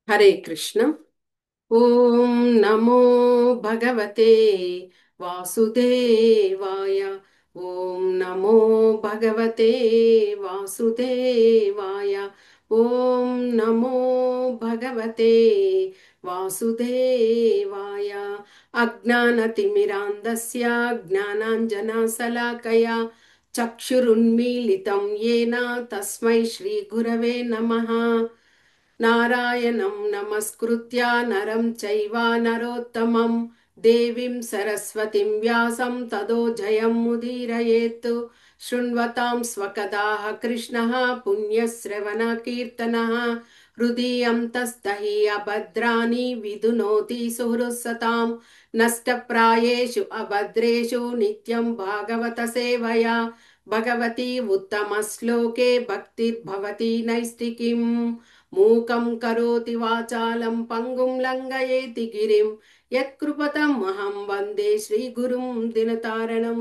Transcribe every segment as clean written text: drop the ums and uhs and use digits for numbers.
హరే కృష్ణ. ఓం నమో భగవతే వాసుదేవాయ. ఓం నమో భగవతే వాసుదేవాయ. ఓం నమో భగవతే వాసుదేవాయ. అజ్ఞానతిమిరాంధస్య జ్ఞానాంజనశలాకయా చక్షురున్మీలితం येन తస్మై శ్రీగురవే నమః. నారాయణం నమస్కృత్య నరం చైవ నరోత్తమం దేవీం సరస్వతిం వ్యాసం తదో జయం ముదీరయేత్. శృణ్వతాం స్వకదాః కృష్ణః పుణ్యశ్రవణ కీర్తనః. హృదయం తస్తహి అభద్రాణి విధునోతి సుహృత్సతాం. నష్టప్రాయేషు అభద్రేషు నిత్యం భాగవత సేవయా భగవతి ఉత్తమ శ్లోకే భక్తిర్భవతి నైష్టికీం. మూకం కరోతి వాచాలం పంగుం లంఘయేతి గిరిం యత్కృపతం అహం వందే శ్రీగురుం దినతారణం.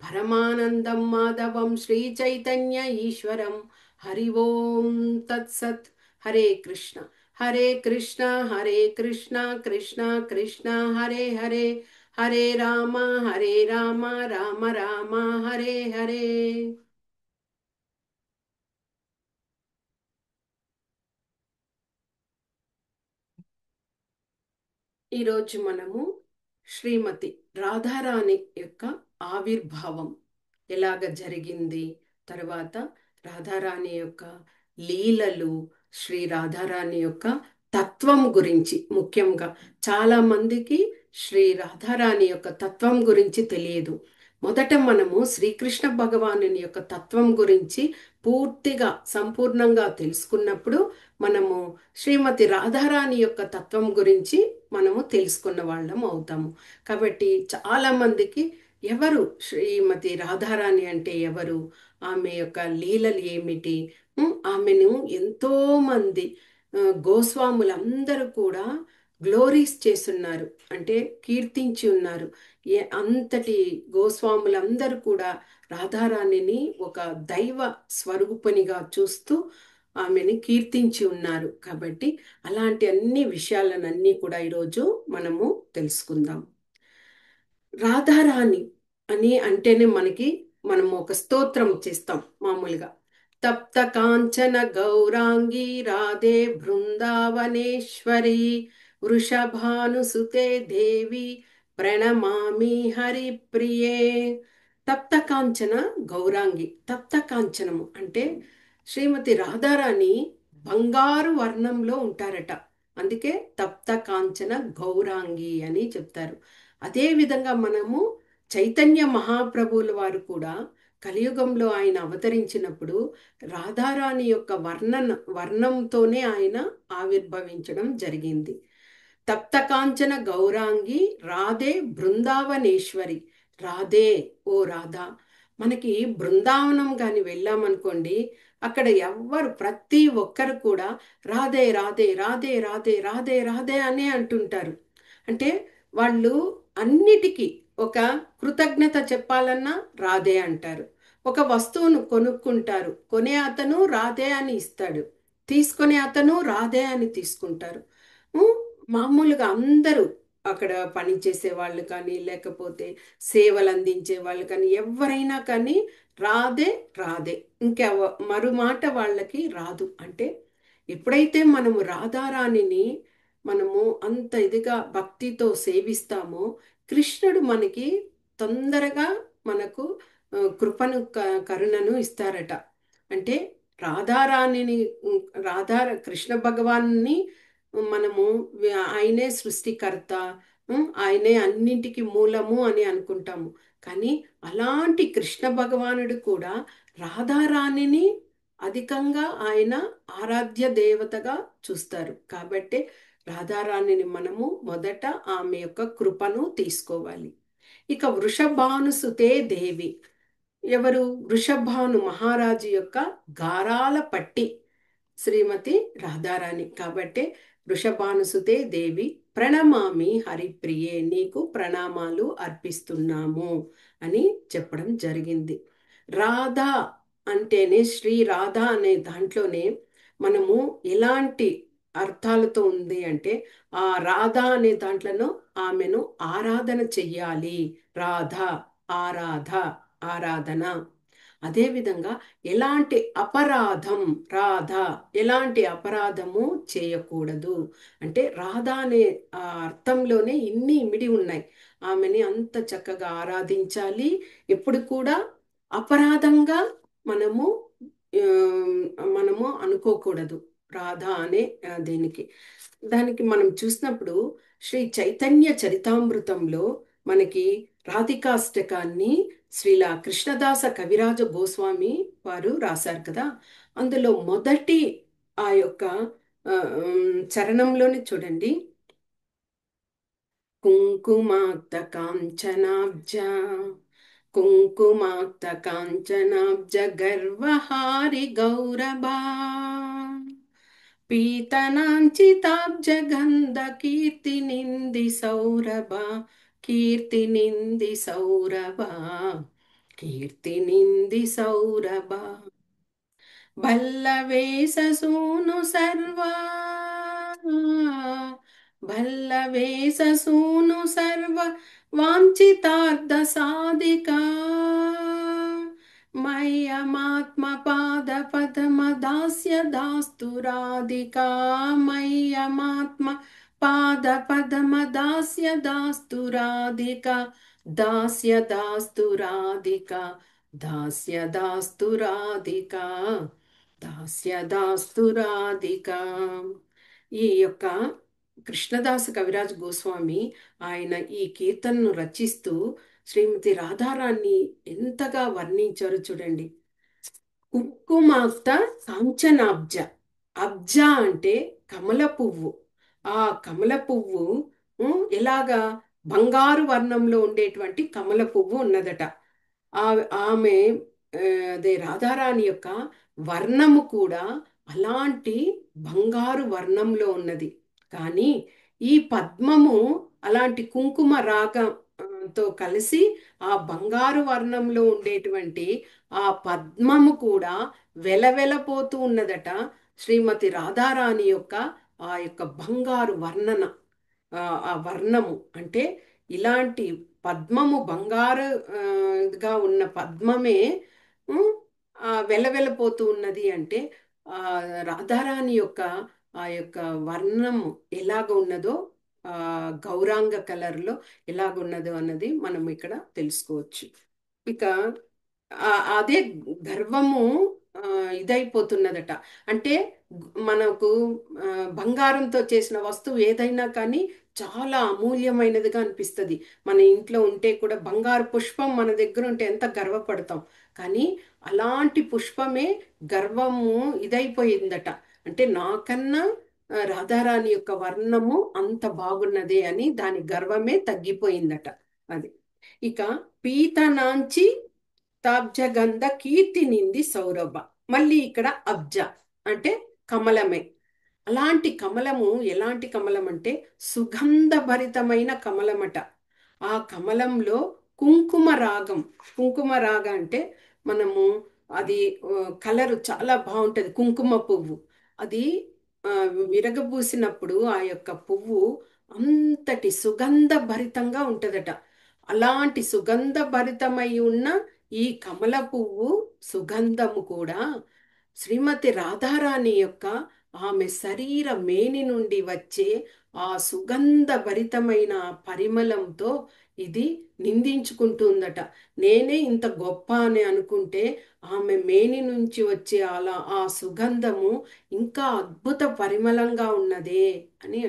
పరమానందం మాధవం శ్రీ చైతన్య ఈశ్వరం. హరి ఓం తత్సత్. హరే కృష్ణ హరే కృష్ణ హరే కృష్ణ కృష్ణ కృష్ణ హరే హరే. హరే రామ రామ రామ హరే హరే. ఈరోజు మనము శ్రీమతి రాధారాణి యొక్క ఆవిర్భావం ఎలాగ జరిగింది, తర్వాత రాధారాణి యొక్క లీలలు, శ్రీ రాధారాణి యొక్క తత్వం గురించి, ముఖ్యంగా చాలా మందికి శ్రీ రాధారాణి యొక్క తత్వం గురించి తెలియదు. మొదట మనము శ్రీకృష్ణ భగవానుని యొక్క తత్వం గురించి పూర్తిగా సంపూర్ణంగా తెలుసుకున్నప్పుడు మనము శ్రీమతి రాధారాణి యొక్క తత్వం గురించి మనము తెలుసుకున్న వాళ్ళం అవుతాము. కాబట్టి చాలా మందికి ఎవరు శ్రీమతి రాధారాణి అంటే ఎవరు, ఆమె యొక్క లీలలు ఏమిటి, ఆమెను ఎంతో మంది గోస్వాములందరూ కూడా గ్లోరీస్ చేస్తున్నారు, అంటే కీర్తించి ఉన్నారు. అంతటి గోస్వాములందరూ కూడా రాధారాణిని ఒక దైవ స్వరూపనిగా చూస్తూ ఆమెని కీర్తించి ఉన్నారు. కాబట్టి అలాంటి అన్ని విషయాలనన్నీ కూడా ఈరోజు మనము తెలుసుకుందాం. రాధారాణి అని అంటేనే మనము ఒక స్తోత్రం చేస్తాం మామూలుగా. తప్త కాంచన గౌరాంగి రాధే బృందావనేశ్వరి వృషభానుసుతే దేవి ప్రణమామి హరిప్రియే. తప్త కాంచన గౌరాంగి. తప్త కాంచనము అంటే శ్రీమతి రాధారాణి బంగారు వర్ణంలో ఉంటారట, అందుకే తప్త కాంచన గౌరాంగి అని చెప్తారు. అదే విధంగా మనము చైతన్య మహాప్రభువుల వారు కూడా కలియుగంలో ఆయన అవతరించినప్పుడు రాధారాణి యొక్క వర్ణంతోనే ఆయన ఆవిర్భవించడం జరిగింది. తప్త కాంచన గౌరాంగి రాధే బృందావనేశ్వరి. రాధే, ఓ రాధా. మనకి బృందావనం కానీ వెళ్ళామనుకోండి, అక్కడ ఎవ్వరు ప్రతి ఒక్కరు కూడా రాధే రాధే రాధే రాధే రాధే రాధే అనే అంటుంటారు. అంటే వాళ్ళు అన్నిటికీ ఒక కృతజ్ఞత చెప్పాలన్నా రాధే అంటారు. ఒక వస్తువును కొనుక్కుంటారు, కొనే అతను రాధే అని ఇస్తాడు, తీసుకునే అతను రాధే అని తీసుకుంటారు. ఉమ్, మామూలుగా అందరూ అక్కడ పనిచేసే వాళ్ళు కానీ, లేకపోతే సేవలు అందించే వాళ్ళు కానీ, ఎవరైనా కానీ రాధే రాధే, ఇంకా మరు మాట వాళ్ళకి రాదు. అంటే ఎప్పుడైతే మనము రాధారాణిని మనము అంత ఇదిగా భక్తితో సేవిస్తామో, కృష్ణుడు మనకి తొందరగా మనకు కృపను కరుణను ఇస్తారట. అంటే రాధారాణిని, రాధా కృష్ణ భగవాన్ని మనము ఆయనే సృష్టికర్త, ఆయనే అన్నింటికి మూలము అని అనుకుంటాము. కానీ అలాంటి కృష్ణ భగవానుడు కూడా రాధారాణిని అధికంగా ఆయన ఆరాధ్య దేవతగా చూస్తారు. కాబట్టి రాధారాణిని మనము మొదట ఆమె యొక్క కృపను తీసుకోవాలి. ఇక వృషభానుసుతే దేవి. ఎవరు? వృషభాను మహారాజు యొక్క గారాల పట్టి శ్రీమతి రాధారాణి. కాబట్టి వృషభానుసుతే దేవి ప్రణమామి హరిప్రియే, నీకు ప్రణామాలు అర్పిస్తున్నాము అని చెప్పడం జరిగింది. రాధా అంటేనే, శ్రీ రాధా అనే దాంట్లోనే మనము ఎలాంటి అర్థాలతో ఉంది అంటే ఆ రాధ అనే దాంట్లోనూ ఆమెను ఆరాధన చెయ్యాలి. రాధ, ఆరాధ, ఆరాధన. అదేవిధంగా ఎలాంటి అపరాధం, రాధ ఎలాంటి అపరాధము చేయకూడదు. అంటే రాధ అనే ఆ అర్థంలోనే ఇన్ని ఇమిడి ఉన్నాయి. ఆమెని అంత చక్కగా ఆరాధించాలి. ఎప్పుడు కూడా అపరాధంగా మనము మనము అనుకోకూడదు. రాధ అనే దీనికి దానికి మనం చూసినప్పుడు శ్రీ చైతన్య చరితామృతంలో మనకి రాధికాష్టకాన్ని శ్రీల కృష్ణదాస కవిరాజ గోస్వామి వారు రాశారు కదా. అందులో మొదటి ఆ యొక్క చరణంలోని చూడండి. కుంకుమాక్త కాంచనాబ్జ, కుంకుమాక్త కాంచనాబ్జ గర్వహారి గౌరభా, పీతనాంచితాబ్జ గంధ కీర్తి నింది సౌరభ, కీర్తి నింది సౌరభ, కీర్తి నింది సౌరభ, భల్లవేససూను సర్వా, భల్లవేససూను సర్వ వాంఛితార్థ సాధికా, మయ్యమాత్మ పదమ దాస్య దాస్తు రాధికా, మయ్యమాత్మ పదమ దాస్య దాస్తు రాధికా, దాస్య దాస్తు రాధికా, దాస్య దాస్తు రాధికా, దాస్య దాస్తు రాధికా. ఈ యొక్క కృష్ణదాస కవిరాజ్ గోస్వామి ఆయన ఈ కీర్తనను రచిస్తూ శ్రీమతి రాధారాణి ఎంతగా వర్ణించారో చూడండి. కుంకుమాక్త కాంచనాబ్జ, అబ్జ అంటే కమల పువ్వు. ఆ కమల పువ్వు ఎలాగా బంగారు వర్ణంలో ఉండేటువంటి కమల పువ్వు ఉన్నదట. ఆమె ఆ, అదే రాధారాణి యొక్క వర్ణము కూడా అలాంటి బంగారు వర్ణంలో ఉన్నది. కానీ ఈ పద్మము అలాంటి కుంకుమ తో కలిసి ఆ బంగారు వర్ణంలో ఉండేటువంటి ఆ పద్మము కూడా వెలవెలపోతూ ఉన్నదట. శ్రీమతి రాధారాణి యొక్క ఆ యొక్క బంగారు వర్ణన, ఆ వర్ణము అంటే ఇలాంటి పద్మము బంగారు గా ఉన్న పద్మమే ఉమ్, వెలవెలపోతూ ఉన్నది అంటే ఆ రాధారాణి యొక్క ఆ యొక్క వర్ణము ఎలాగ ఉన్నదో, ఆ గౌరాంగ కలర్లో ఎలాగ ఉన్నదో అన్నది మనం ఇక్కడ తెలుసుకోవచ్చు. ఇక అదే గర్వము ఆ, ఇదైపోతున్నదట. అంటే మనకు ఆ, బంగారంతో చేసిన వస్తువు ఏదైనా కానీ చాలా అమూల్యమైనదిగా అనిపిస్తుంది. మన ఇంట్లో ఉంటే కూడా బంగారు పుష్పం మన దగ్గర ఉంటే ఎంత గర్వపడతాం. కానీ అలాంటి పుష్పమే గర్వము ఇదైపోయిందట. అంటే నాకన్నా రాధారాణి యొక్క వర్ణము అంత బాగున్నదే అని దాని గర్వమే తగ్గిపోయిందట. అది ఇక పీతనాంచి తాబ్జగంధ కీర్తి నింది సౌరభ. మళ్ళీ ఇక్కడ అబ్జ అంటే కమలమే. అలాంటి కమలము ఎలాంటి కమలం అంటే సుగంధభరితమైన కమలమట. ఆ కమలంలో కుంకుమ రాగం, కుంకుమ రాగ అంటే మనము అది కలరు చాలా బాగుంటది. కుంకుమ పువ్వు అది ఆ, విరగబూసినప్పుడు ఆ యొక్క పువ్వు అంతటి సుగంధభరితంగా ఉంటదట. అలాంటి సుగంధభరితమై ఉన్న ఈ కమల పువ్వు సుగంధము కూడా శ్రీమతి రాధారాణి యొక్క ఆమె శరీర మేని నుండి వచ్చే ఆ సుగంధభరితమైన పరిమళంతో ఇది నిందించుకుంటుందట. నేనే ఇంత గొప్ప అని అనుకుంటే ఆమె మేని నుంచి వచ్చే అలా ఆ సుగంధము ఇంకా అద్భుత పరిమళంగా ఉన్నదే అని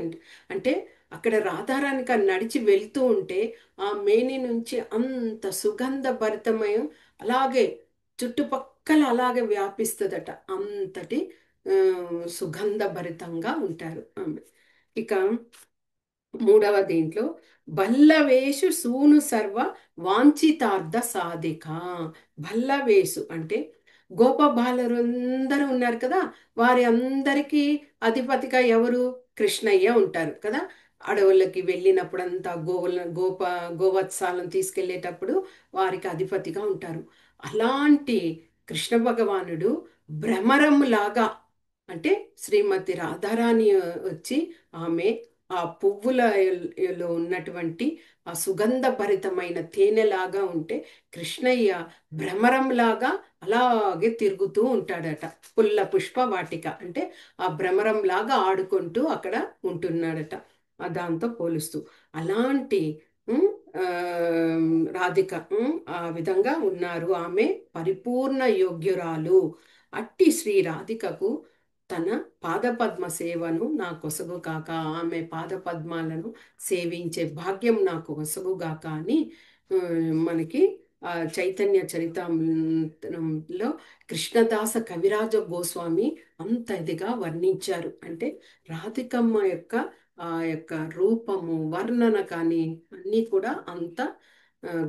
అంటే అక్కడ రాధారాణిక నడిచి వెళ్తూ ఉంటే ఆ మేని నుంచి అంత సుగంధభరితమయం అలాగే చుట్టుపక్కల అలాగే వ్యాపిస్తుందట. అంతటి సుగంధభరితంగా ఉంటారు ఆమె. ఇక మూడవ దీంట్లో భల్లవేషు సూను సర్వ వాంఛితార్థ సాధిక. భల్లవేషు అంటే గోపబాలరందరూ ఉన్నారు కదా, వారి అందరికీ అధిపతిగా ఎవరు? కృష్ణయ్య ఉంటారు కదా. అడవులకి వెళ్ళినప్పుడంతా గోవత్సాలను తీసుకెళ్ళేటప్పుడు వారికి అధిపతిగా ఉంటారు. అలాంటి కృష్ణ భగవానుడు భ్రమరములాగా అంటే శ్రీమతి రాధారాణి వచ్చి ఆమె ఆ పువ్వులలో ఉన్నటువంటి ఆ సుగంధభరితమైన తేనెలాగా ఉంటే కృష్ణయ్య భ్రమరంలాగా అలాగే తిరుగుతూ ఉంటాడట. పుల్ల పుష్ప వాటిక అంటే ఆ భ్రమరంలాగా ఆడుకుంటూ అక్కడ ఉంటున్నాడట. దాంతో పోలుస్తూ అలాంటి ఉమ్, ఆ, రాధిక ఆ విధంగా ఉన్నారు. ఆమె పరిపూర్ణ యోగ్యురాలు. అట్టి శ్రీ రాధికకు తన పాదపద్మ సేవను నా కొసగుగాక, ఆమె పాదపద్మాలను సేవించే భాగ్యం నాకు కొసగుగాక అని ఆ, మనకి చైతన్య చరితామృతంలో కృష్ణదాస కవిరాజ గోస్వామి అంత ఇదిగా వర్ణించారు. అంటే రాధికమ్మ యొక్క ఆ యొక్క రూపము వర్ణన కానీ అన్నీ కూడా అంత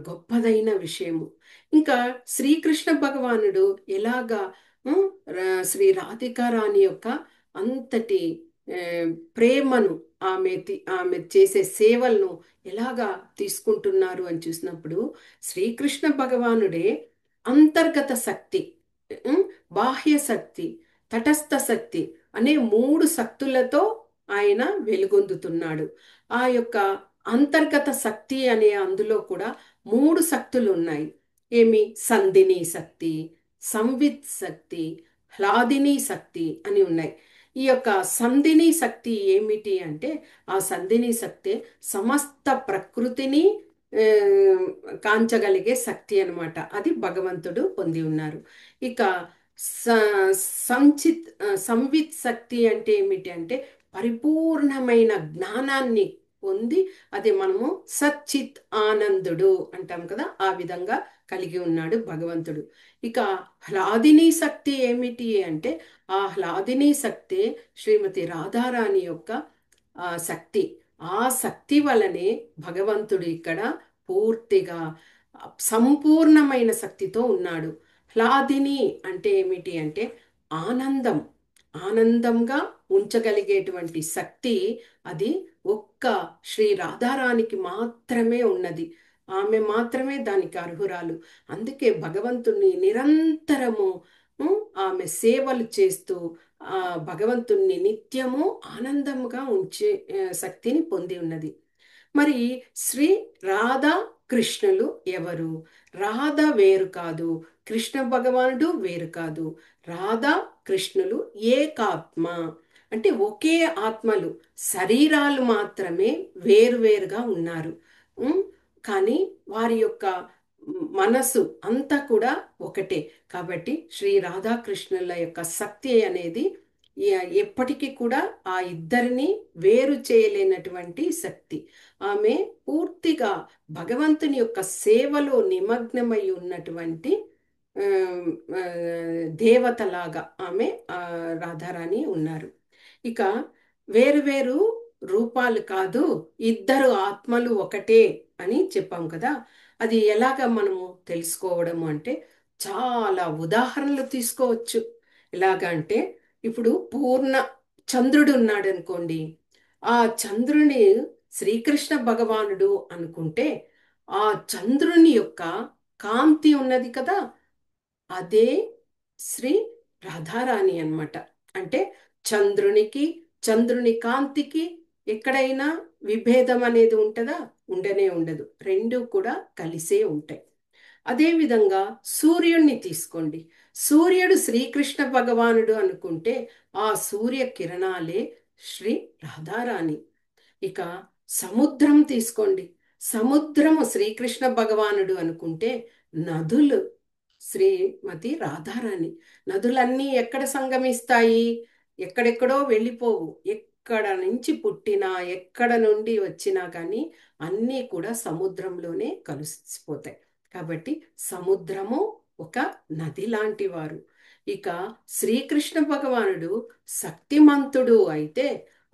గొప్పదైన విషయము. ఇంకా శ్రీకృష్ణ భగవానుడు ఎలాగా ఉం, శ్రీ రాధికా రాణి యొక్క అంతటి ఆ, ప్రేమను ఆమె చేసే సేవలను ఎలాగా తీసుకుంటున్నారు అని చూసినప్పుడు శ్రీకృష్ణ భగవానుడే అంతర్గత శక్తి, ఉం, బాహ్య శక్తి, తటస్థ శక్తి అనే మూడు శక్తులతో ఆయన వెలుగొందుతున్నాడు. ఆ యొక్క అంతర్గత శక్తి అనే అందులో కూడా మూడు శక్తులు ఉన్నాయి. ఏమి? సంధిని శక్తి, సంవిత్ శక్తి, హ్లాదిని శక్తి అని ఉన్నాయి. ఈ యొక్క సంధిని శక్తి ఏమిటి అంటే ఆ సంధిని శక్తి సమస్త ప్రకృతిని ఆ, కాంచగలిగే శక్తి అన్నమాట. అది భగవంతుడు పొంది ఉన్నారు. ఇక సంవిత్ శక్తి అంటే ఏమిటి అంటే పరిపూర్ణమైన జ్ఞానాన్ని పొంది అది మనము సచ్చిత్ ఆనందుడు అంటాం కదా, ఆ విధంగా కలిగి ఉన్నాడు భగవంతుడు. ఇక హ్లాదిని శక్తి ఏమిటి అంటే ఆ హ్లాదిని శక్తి శ్రీమతి రాధారాణి యొక్క ఆ శక్తి. ఆ శక్తి వలనే భగవంతుడు ఇక్కడ పూర్తిగా సంపూర్ణమైన శక్తితో ఉన్నాడు. హ్లాదిని అంటే ఏమిటి అంటే ఆనందం, ఆనందంగా ఉంచగలిగేటువంటి శక్తి అది ఒక్క శ్రీ రాధారానికి మాత్రమే ఉన్నది. ఆమె మాత్రమే దానికి అర్హురాలు. అందుకే భగవంతుణ్ణి నిరంతరము ఆమె సేవలు చేస్తూ ఆ భగవంతుణ్ణి నిత్యము ఆనందముగా ఉంచే శక్తిని పొంది ఉన్నది. మరి శ్రీ రాధా కృష్ణులు ఎవరు? రాధ వేరు కాదు, కృష్ణ భగవానుడు వేరు కాదు. రాధా కృష్ణులు ఏకాత్మ అంటే ఒకే ఆత్మలు, శరీరాలు మాత్రమే వేరువేరుగా ఉన్నారు. ఉం? కానీ వారి యొక్క మనసు అంతా కూడా ఒకటే. కాబట్టి శ్రీ రాధాకృష్ణుల యొక్క శక్తి అనేది ఎప్పటికీ కూడా ఆ ఇద్దరిని వేరు చేయలేనటువంటి శక్తి. ఆమె పూర్తిగా భగవంతుని యొక్క సేవలో నిమగ్నమై ఉన్నటువంటి ఆ, ఆ, దేవతలాగా ఆమె రాధారాణి ఉన్నారు. ఇక వేరు వేరు రూపాలు కాదు, ఇద్దరు ఆత్మలు ఒకటే అని చెప్పాం కదా. అది ఎలాగ మనము తెలుసుకోవడము అంటే చాలా ఉదాహరణలు తీసుకోవచ్చు. ఎలాగంటే ఇప్పుడు పూర్ణ చంద్రుడు ఉన్నాడు అనుకోండి. ఆ చంద్రుని శ్రీకృష్ణ భగవానుడు అనుకుంటే ఆ చంద్రుని యొక్క కాంతి ఉన్నది కదా, అదే శ్రీ రాధారాణి అన్నమాట. అంటే చంద్రునికి చంద్రుని కాంతికి ఎక్కడైనా విభేదం అనేది ఉంటుందా? ఉండనే ఉండదు. రెండు కూడా కలిసే ఉంటాయి. అదేవిధంగా సూర్యుడిని తీసుకోండి. సూర్యుడు శ్రీకృష్ణ భగవానుడు అనుకుంటే ఆ సూర్య కిరణాలే శ్రీ రాధారాణి. ఇక సముద్రం తీసుకోండి. సముద్రము శ్రీకృష్ణ భగవానుడు అనుకుంటే నదులు శ్రీమతి రాధారాణి. నదులన్నీ ఎక్కడ సంగమిస్తాయి? ఎక్కడెక్కడో వెళ్ళిపోవు. ఎక్కడ నుంచి పుట్టినా ఎక్కడ నుండి వచ్చినా కానీ అన్నీ కూడా సముద్రంలోనే కలిసిపోతాయి. కాబట్టి సముద్రము ఒక నది లాంటి వారు. ఇక శ్రీకృష్ణ భగవానుడు శక్తిమంతుడు అయితే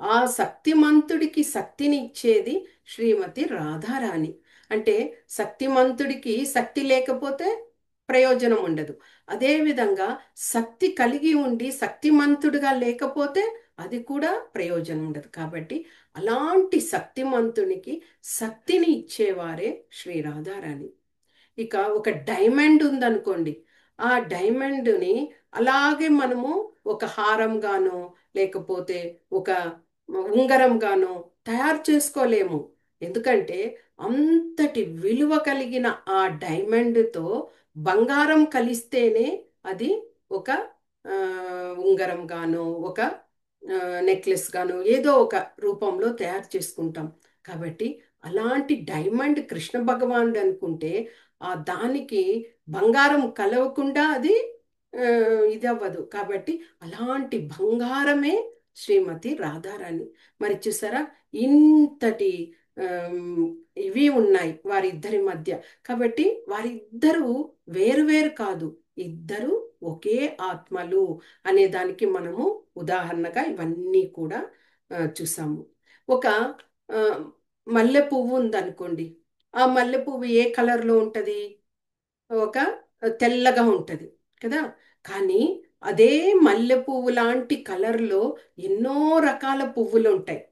ఆ శక్తిమంతుడికి శక్తిని ఇచ్చేది శ్రీమతి రాధారాణి. అంటే శక్తిమంతుడికి శక్తి లేకపోతే ప్రయోజనం ఉండదు. అదేవిధంగా శక్తి కలిగి ఉండి శక్తిమంతుడిగా లేకపోతే అది కూడా ప్రయోజనం ఉండదు. కాబట్టి అలాంటి శక్తిమంతునికి శక్తిని ఇచ్చేవారే శ్రీ రాధారాణి. ఇక ఒక డైమండ్ ఉందనుకోండి. ఆ డైమండ్ని అలాగే మనము ఒక హారంగానో లేకపోతే ఒక ఉంగరంగానో తయారు చేసుకోలేము. ఎందుకంటే అంతటి విలువ కలిగిన ఆ డైమండ్తో బంగారం కలిస్తేనే అది ఒక ఆ, ఉంగరం గాను ఒక నెక్లెస్ గాను ఏదో ఒక రూపంలో తయారు చేసుకుంటాం. కాబట్టి అలాంటి డైమండ్ కృష్ణ భగవానుడు అనుకుంటే ఆ దానికి బంగారం కలవకుండా అది ఆ, ఇది అవ్వదు. కాబట్టి అలాంటి బంగారమే శ్రీమతి రాధారాణి. మరి చూసారా, ఇంతటి ఆమ్, ఇవి ఉన్నాయి వారిద్దరి మధ్య. కాబట్టి వారిద్దరూ వేరు వేరు కాదు, ఇద్దరు ఒకే ఆత్మలు అనే దానికి మనము ఉదాహరణగా ఇవన్నీ కూడా చూసాము. ఒక ఆ, మల్లె పువ్వు ఉందనుకోండి. ఆ మల్లె పువ్వు ఏ కలర్లో ఉంటుంది? ఒక తెల్లగా ఉంటుంది కదా. కానీ అదే మల్లె పువ్వు లాంటి కలర్లో ఎన్నో రకాల పువ్వులు ఉంటాయి.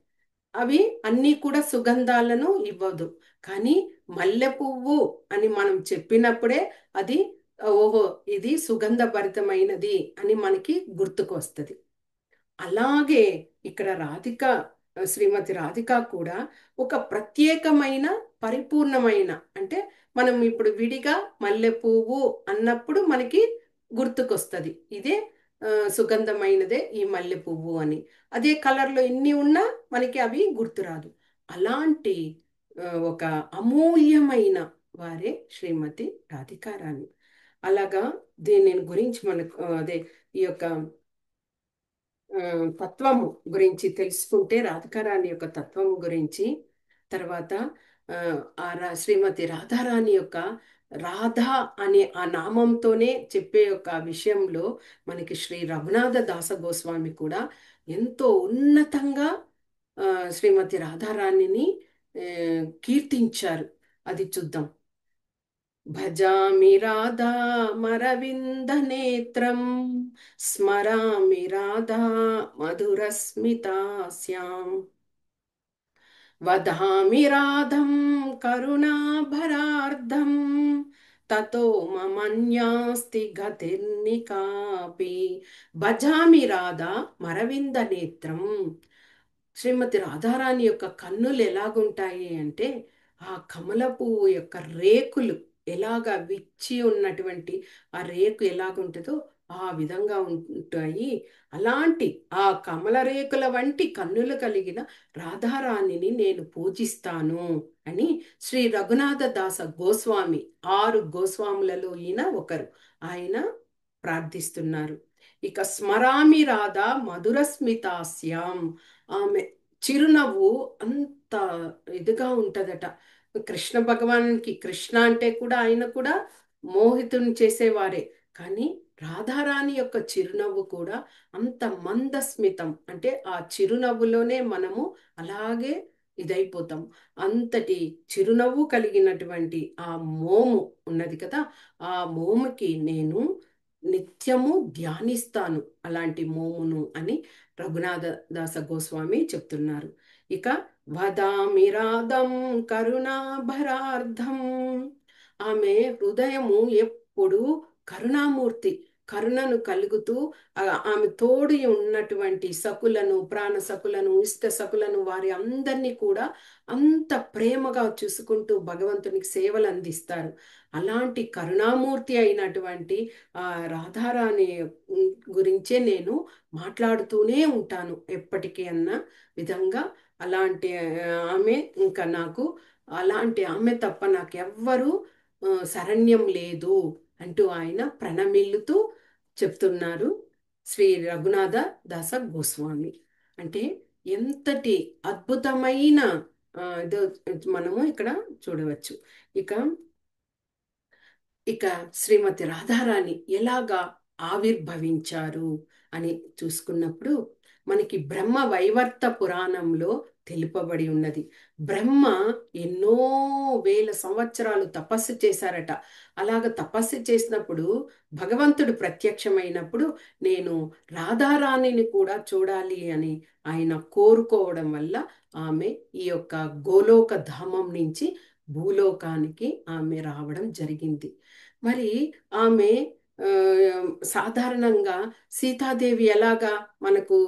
అవి అన్నీ కూడా సుగంధాలను ఇవ్వదు. కానీ మల్లె పువ్వు అని మనం చెప్పినప్పుడే అది ఓహో ఇది సుగంధభరితమైనది అని మనకి గుర్తుకు వస్తుంది. అలాగే ఇక్కడ రాధిక, శ్రీమతి రాధిక కూడా ఒక ప్రత్యేకమైన పరిపూర్ణమైన, అంటే మనం ఇప్పుడు విడిగా మల్లె పువ్వు అన్నప్పుడు మనకి గుర్తుకొస్తుంది ఇదే సుగంధమైనదే ఈ మల్లె పువ్వు అని. అదే కలర్లో ఎన్ని ఉన్నా మనకి అవి గుర్తురాదు. అలాంటి ఒక అమూల్యమైన వారే శ్రీమతి రాధికారాణి. అలాగా దీని గురించి మనకు అదే ఈ యొక్క ఆ, తత్వము గురించి తెలుసుకుంటే, రాధికారాణి యొక్క తత్వం గురించి, తర్వాత ఆ, శ్రీమతి రాధారాణి యొక్క రాధా అనే ఆ నామంతోనే చెప్పే యొక్క విషయంలో మనకి శ్రీ రఘునాథ దాస గోస్వామి కూడా ఎంతో ఉన్నతంగా ఆ, శ్రీమతి రాధారాణిని ఆ, కీర్తించారు. అది చూద్దాం. భజామి రాధామరవిందనేత్రం స్మరామి రాధా మధురస్మితాస్యాం వదామి రాధం కరుణాభరార్ధం తతో మమన్యాస్తి గతిర్నికాపి. భజామి రాధా మరవింద నేత్రం. శ్రీమతి రాధారాణి యొక్క కన్నులు ఎలాగుంటాయి అంటే, ఆ కమల పువ్వు యొక్క రేకులు ఎలాగా విచ్చి ఉన్నటువంటి ఆ రేకు ఎలాగుంటుందో ఆ విధంగా ఉంటాయి. అలాంటి ఆ కమల రేకుల వంటి కన్నులు కలిగిన రాధారాణిని నేను పూజిస్తాను అని శ్రీ రఘునాథ దాస గోస్వామి, 6 గోస్వాములలో ఈయన ఒకరు, ఆయన ప్రార్థిస్తున్నారు. ఇక స్మరామి రాధా మధురస్మితాస్యాం. ఆమె చిరునవ్వు అంత ఇదిగా ఉంటదట. కృష్ణ భగవానికి, కృష్ణ అంటే కూడా ఆయన కూడా మోహితుని చేసేవారే. కానీ రాధారాణి యొక్క చిరునవ్వు కూడా అంత మందస్మితం, అంటే ఆ చిరునవ్వులోనే మనము అలాగే ఇదైపోతాం. అంతటి చిరునవ్వు కలిగినటువంటి ఆ మోము ఉన్నది కదా, ఆ మోముకి నేను నిత్యము ధ్యానిస్తాను అలాంటి మోమును అని రఘునాథ దాస గోస్వామి చెప్తున్నారు. ఇక వదామి రాధం కరుణాభరార్థం. ఆమె హృదయము ఎప్పుడు కరుణామూర్తి, కరుణను కలుగుతూ ఆమె తోడి ఉన్నటువంటి సకులను, ప్రాణ సకులను, ఇష్ట సకులను, వారి అందరినీ కూడా అంత ప్రేమగా చూసుకుంటూ భగవంతునికి సేవలు అందిస్తారు. అలాంటి కరుణామూర్తి అయినటువంటి ఆ రాధారాణి గురించే నేను మాట్లాడుతూనే ఉంటాను ఎప్పటికీ అన్న విధంగా. అలాంటి ఆమె ఇంకా నాకు, అలాంటి ఆమె తప్ప నాకు ఎవ్వరూ శరణ్యం లేదు అంటూ ఆయన ప్రణమిల్లుతూ చెప్తున్నారు శ్రీ రఘునాథ దాస గోస్వామి. అంటే ఎంతటి అద్భుతమైన ఇదో మనము ఇక్కడ చూడవచ్చు. ఇక ఇక శ్రీమతి రాధారాణి ఎలాగా ఆవిర్భవించారు అని చూసుకున్నప్పుడు మనకి బ్రహ్మ వైవర్త పురాణంలో తెలుపబడి ఉన్నది. బ్రహ్మ ఎన్నో వేల సంవత్సరాలు తపస్సు చేశారట. అలాగ తపస్సు చేసినప్పుడు భగవంతుడు ప్రత్యక్షమైనప్పుడు నేను రాధారాణిని కూడా చూడాలి అని ఆయన కోరుకోవడం వల్ల ఆమె ఈ యొక్క గోలోక ధామం నుంచి భూలోకానికి ఆమె రావడం జరిగింది. మరి ఆమె ఆ, సాధారణంగా సీతాదేవి ఎలాగా మనకు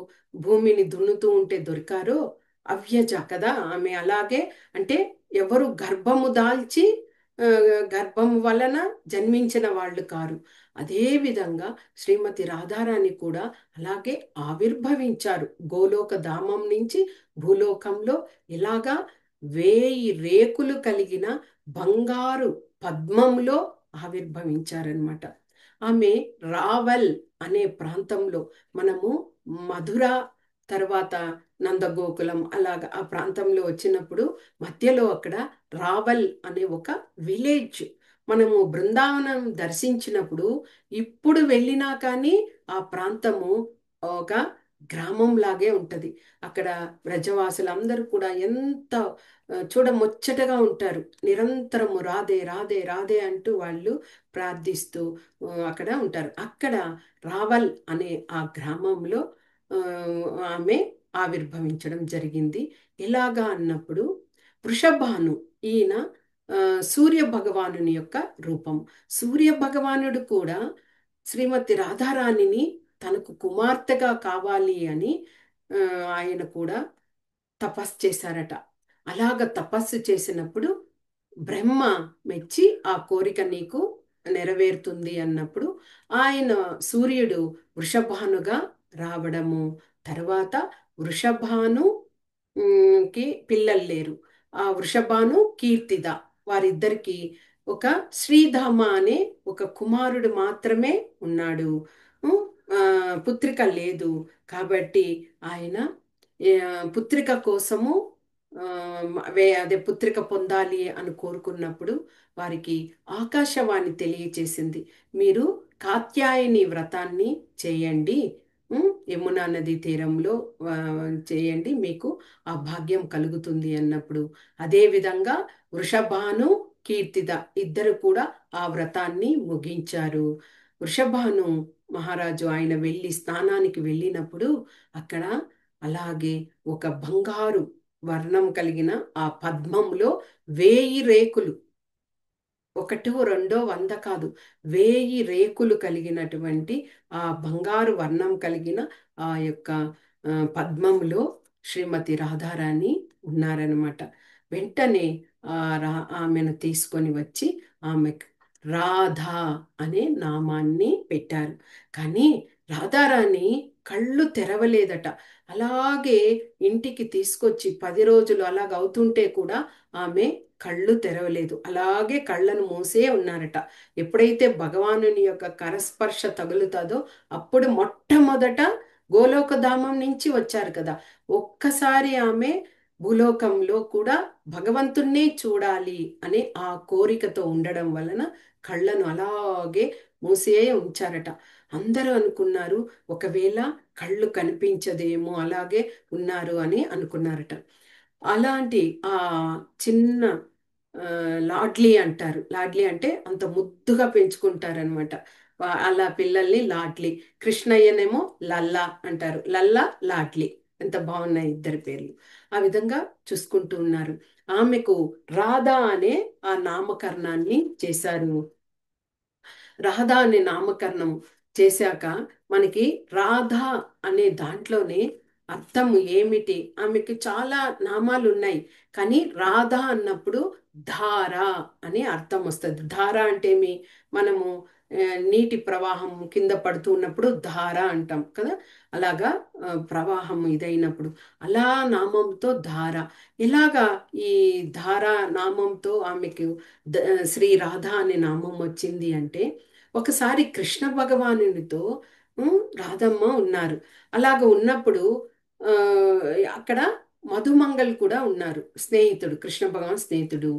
భూమిని దున్నుతూ ఉంటే దొరికారో, అవ్యజ కదా ఆమె అలాగే. అంటే ఎవరు గర్భము దాల్చి ఆ, గర్భము వలన జన్మించిన వాళ్ళు కారు. అదే విధంగా శ్రీమతి రాధారాణి కూడా అలాగే ఆవిర్భవించారు గోలోక ధామం నుంచి భూలోకంలో. ఇలాగా 1000 రేకులు కలిగిన బంగారు పద్మంలో ఆవిర్భవించారనమాట. ఆమె రావల్ అనే ప్రాంతంలో, మనము మధుర తర్వాత నందగోకులం అలాగా ఆ ప్రాంతంలో వచ్చినప్పుడు మధ్యలో అక్కడ రావల్ అనే ఒక విలేజ్, మనము బృందావనం దర్శించినప్పుడు ఇప్పుడు వెళ్ళినా కానీ ఆ ప్రాంతము ఒక గ్రామం లాగే ఉంటది. అక్కడ బ్రజవాసులందరూ కూడా ఎంత చూడ ముచ్చటగా ఉంటారు. నిరంతరము రాధే రాధే రాధే అంటూ వాళ్ళు ప్రార్థిస్తూ అక్కడ ఉంటారు. అక్కడ రావల్ అనే ఆ గ్రామంలో ఆ, ఆమె ఆవిర్భవించడం జరిగింది. ఎలాగా అన్నప్పుడు వృషభాను, ఈయన ఆ, సూర్య భగవానుని యొక్క రూపం. సూర్య భగవానుడు కూడా శ్రీమతి రాధారాణిని తనకు కుమార్తెగా కావాలి అని ఆ, ఆయన కూడా తపస్సు చేశారట. అలాగ తపస్సు చేసినప్పుడు బ్రహ్మ మెచ్చి ఆ కోరిక నీకు నెరవేరుతుంది అన్నప్పుడు ఆయన సూర్యుడు వృషభానుగా రావడము. తర్వాత వృషభాను కి పిల్లలు లేరు. ఆ వృషభాను కీర్తిద, వారిద్దరికి ఒక శ్రీధామ అనే ఒక కుమారుడు మాత్రమే ఉన్నాడు. ఉం, ఆ, పుత్రిక లేదు. కాబట్టి ఆయన పుత్రిక కోసము ఆ, అదే పుత్రిక పొందాలి అని కోరుకున్నప్పుడు వారికి ఆకాశవాణి తెలియచేసింది, మీరు కాత్యాయని వ్రతాన్ని చేయండి. యమునా నది తీరంలో ఆ, చేయండి, మీకు ఆ భాగ్యం కలుగుతుంది అన్నప్పుడు అదే విధంగా వృషభాను కీర్తిద ఇద్దరు కూడా ఆ వ్రతాన్ని ముగించారు. వృషభాను మహారాజు ఆయన వెళ్ళి స్నానానికి వెళ్ళినప్పుడు అక్కడ అలాగే ఒక బంగారు వర్ణం కలిగిన ఆ పద్మంలో 1000 రేకులు, ఒకటో రెండో వంద కాదు, 1000 రేకులు కలిగినటువంటి ఆ బంగారు వర్ణం కలిగిన ఆ యొక్క పద్మంలో శ్రీమతి రాధారాణి ఉన్నారనమాట. వెంటనే ఆ ఆమెను తీసుకొని వచ్చి ఆమెకు రాధా అనే నామాన్ని పెట్టారు. కానీ రాధారాణి కళ్ళు తెరవలేదట. అలాగే ఇంటికి తీసుకొచ్చి 10 రోజులు అలాగ అవుతుంటే కూడా ఆమె కళ్ళు తెరవలేదు. అలాగే కళ్ళను మూసే ఉన్నారట. ఎప్పుడైతే భగవానుని యొక్క కరస్పర్శ తగులుతుందో అప్పుడు మొట్టమొదట గోలోకధామం నుంచి వచ్చారు కదా, ఒక్కసారి ఆమె భూలోకంలో కూడా భగవంతుణ్ణే చూడాలి అనే ఆ కోరికతో ఉండడం వలన కళ్ళను అలాగే మూసే ఉంచారట. అందరూ అనుకున్నారు ఒకవేళ కళ్ళు కనిపించదేమో అలాగే ఉన్నారు అని అనుకున్నారట. అలాంటి ఆ చిన్న ఆ, లాడ్లీ అంటారు. లాడ్లీ అంటే అంత ముద్దుగా పెంచుకుంటారనమాట. అలా పిల్లల్ని లాడ్లీ. కృష్ణయ్యనేమో లల్లా అంటారు. లల్లా, లాడ్లీ, ఎంత బాగున్నాయి ఇద్దరి పేర్లు. ఆ విధంగా చూసుకుంటూ ఉన్నారు. ఆమెకు రాధా అనే ఆ నామకరణాన్ని చేశారు. రాధా అనే నామకరణం చేశాక మనకి రాధా అనే దాంట్లోనే అర్థము ఏమిటి, ఆమెకి చాలా నామాలు ఉన్నాయి. కానీ రాధా అన్నప్పుడు ధార అనే అర్థం వస్తుంది. ధార అంటే మనము నీటి ప్రవాహం కింద పడుతూ ఉన్నప్పుడు ధార అంటాం కదా, అలాగా ప్రవాహం ఇదైనప్పుడు అలా నామంతో ధార. ఇలాగా ఈ ధార నామంతో ఆమెకు శ్రీ రాధా అనే నామం వచ్చింది అంటే ఒకసారి కృష్ణ భగవానునితో రాధమ్మ ఉన్నారు. అలాగ ఉన్నప్పుడు ఆ, అక్కడ మధుమంగల్ కూడా ఉన్నారు, స్నేహితుడు, కృష్ణ భగవాన్ స్నేహితుడు.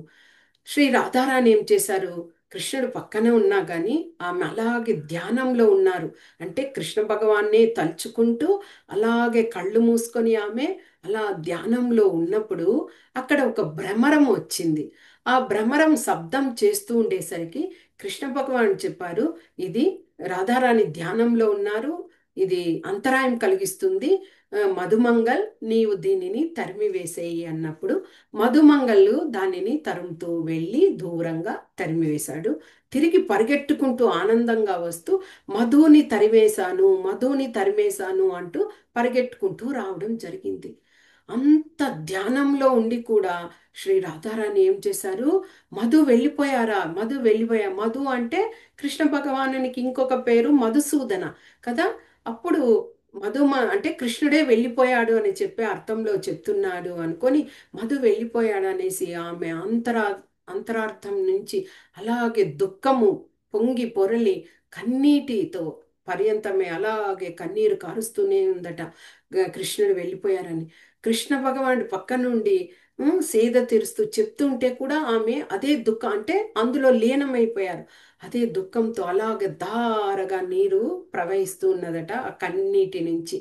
శ్రీ రాధారాణి ఏం చేశారు, కృష్ణుడు పక్కనే ఉన్నా కానీ ఆమె అలాగే ధ్యానంలో ఉన్నారు. అంటే కృష్ణ భగవాన్నే తలుచుకుంటూ అలాగే కళ్ళు మూసుకొని ఆమె అలా ధ్యానంలో ఉన్నప్పుడు అక్కడ ఒక భ్రమరం వచ్చింది. ఆ భ్రమరం శబ్దం చేస్తూ ఉండేసరికి కృష్ణ భగవాన్ చెప్పారు, ఇది రాధారాణి ధ్యానంలో ఉన్నారు, ఇది అంతరాయం కలిగిస్తుంది, మధుమంగల్ నీవు దీనిని తరిమి వేసేయి అన్నప్పుడు మధుమంగళ్ళు దానిని తరుముతూ వెళ్ళి దూరంగా తరిమివేశాడు. తిరిగి పరిగెట్టుకుంటూ ఆనందంగా వస్తూ మధుని తరిమేశాను అంటూ పరిగెట్టుకుంటూ రావడం జరిగింది. అంత ధ్యానంలో ఉండి కూడా శ్రీ రాధారాణి ఏం చేశారు? మధు అంటే కృష్ణ భగవానునికి ఇంకొక పేరు మధుసూదన కదా. అప్పుడు అంటే కృష్ణుడే వెళ్ళిపోయాడు అని చెప్పే అర్థంలో చెప్తున్నాడు అనుకొని మధు వెళ్ళిపోయాడు అనేసి ఆమె అంతరార్థం నుంచి అలాగే దుఃఖము పొంగి పొరలి కన్నీటితో పర్యంతమే అలాగే కన్నీరు కారుస్తూనే ఉందట, కృష్ణుడు వెళ్ళిపోయారని. కృష్ణ భగవానుడు పక్క నుండి సేద తీరుస్తూ చెప్తుంటే కూడా ఆమె అదే దుఃఖం, అంటే అందులో లీనమైపోయారు. అదే దుఃఖంతో అలాగే ధారగా నీరు ప్రవహిస్తూ ఉన్నదట ఆ కన్నీటి నుంచి.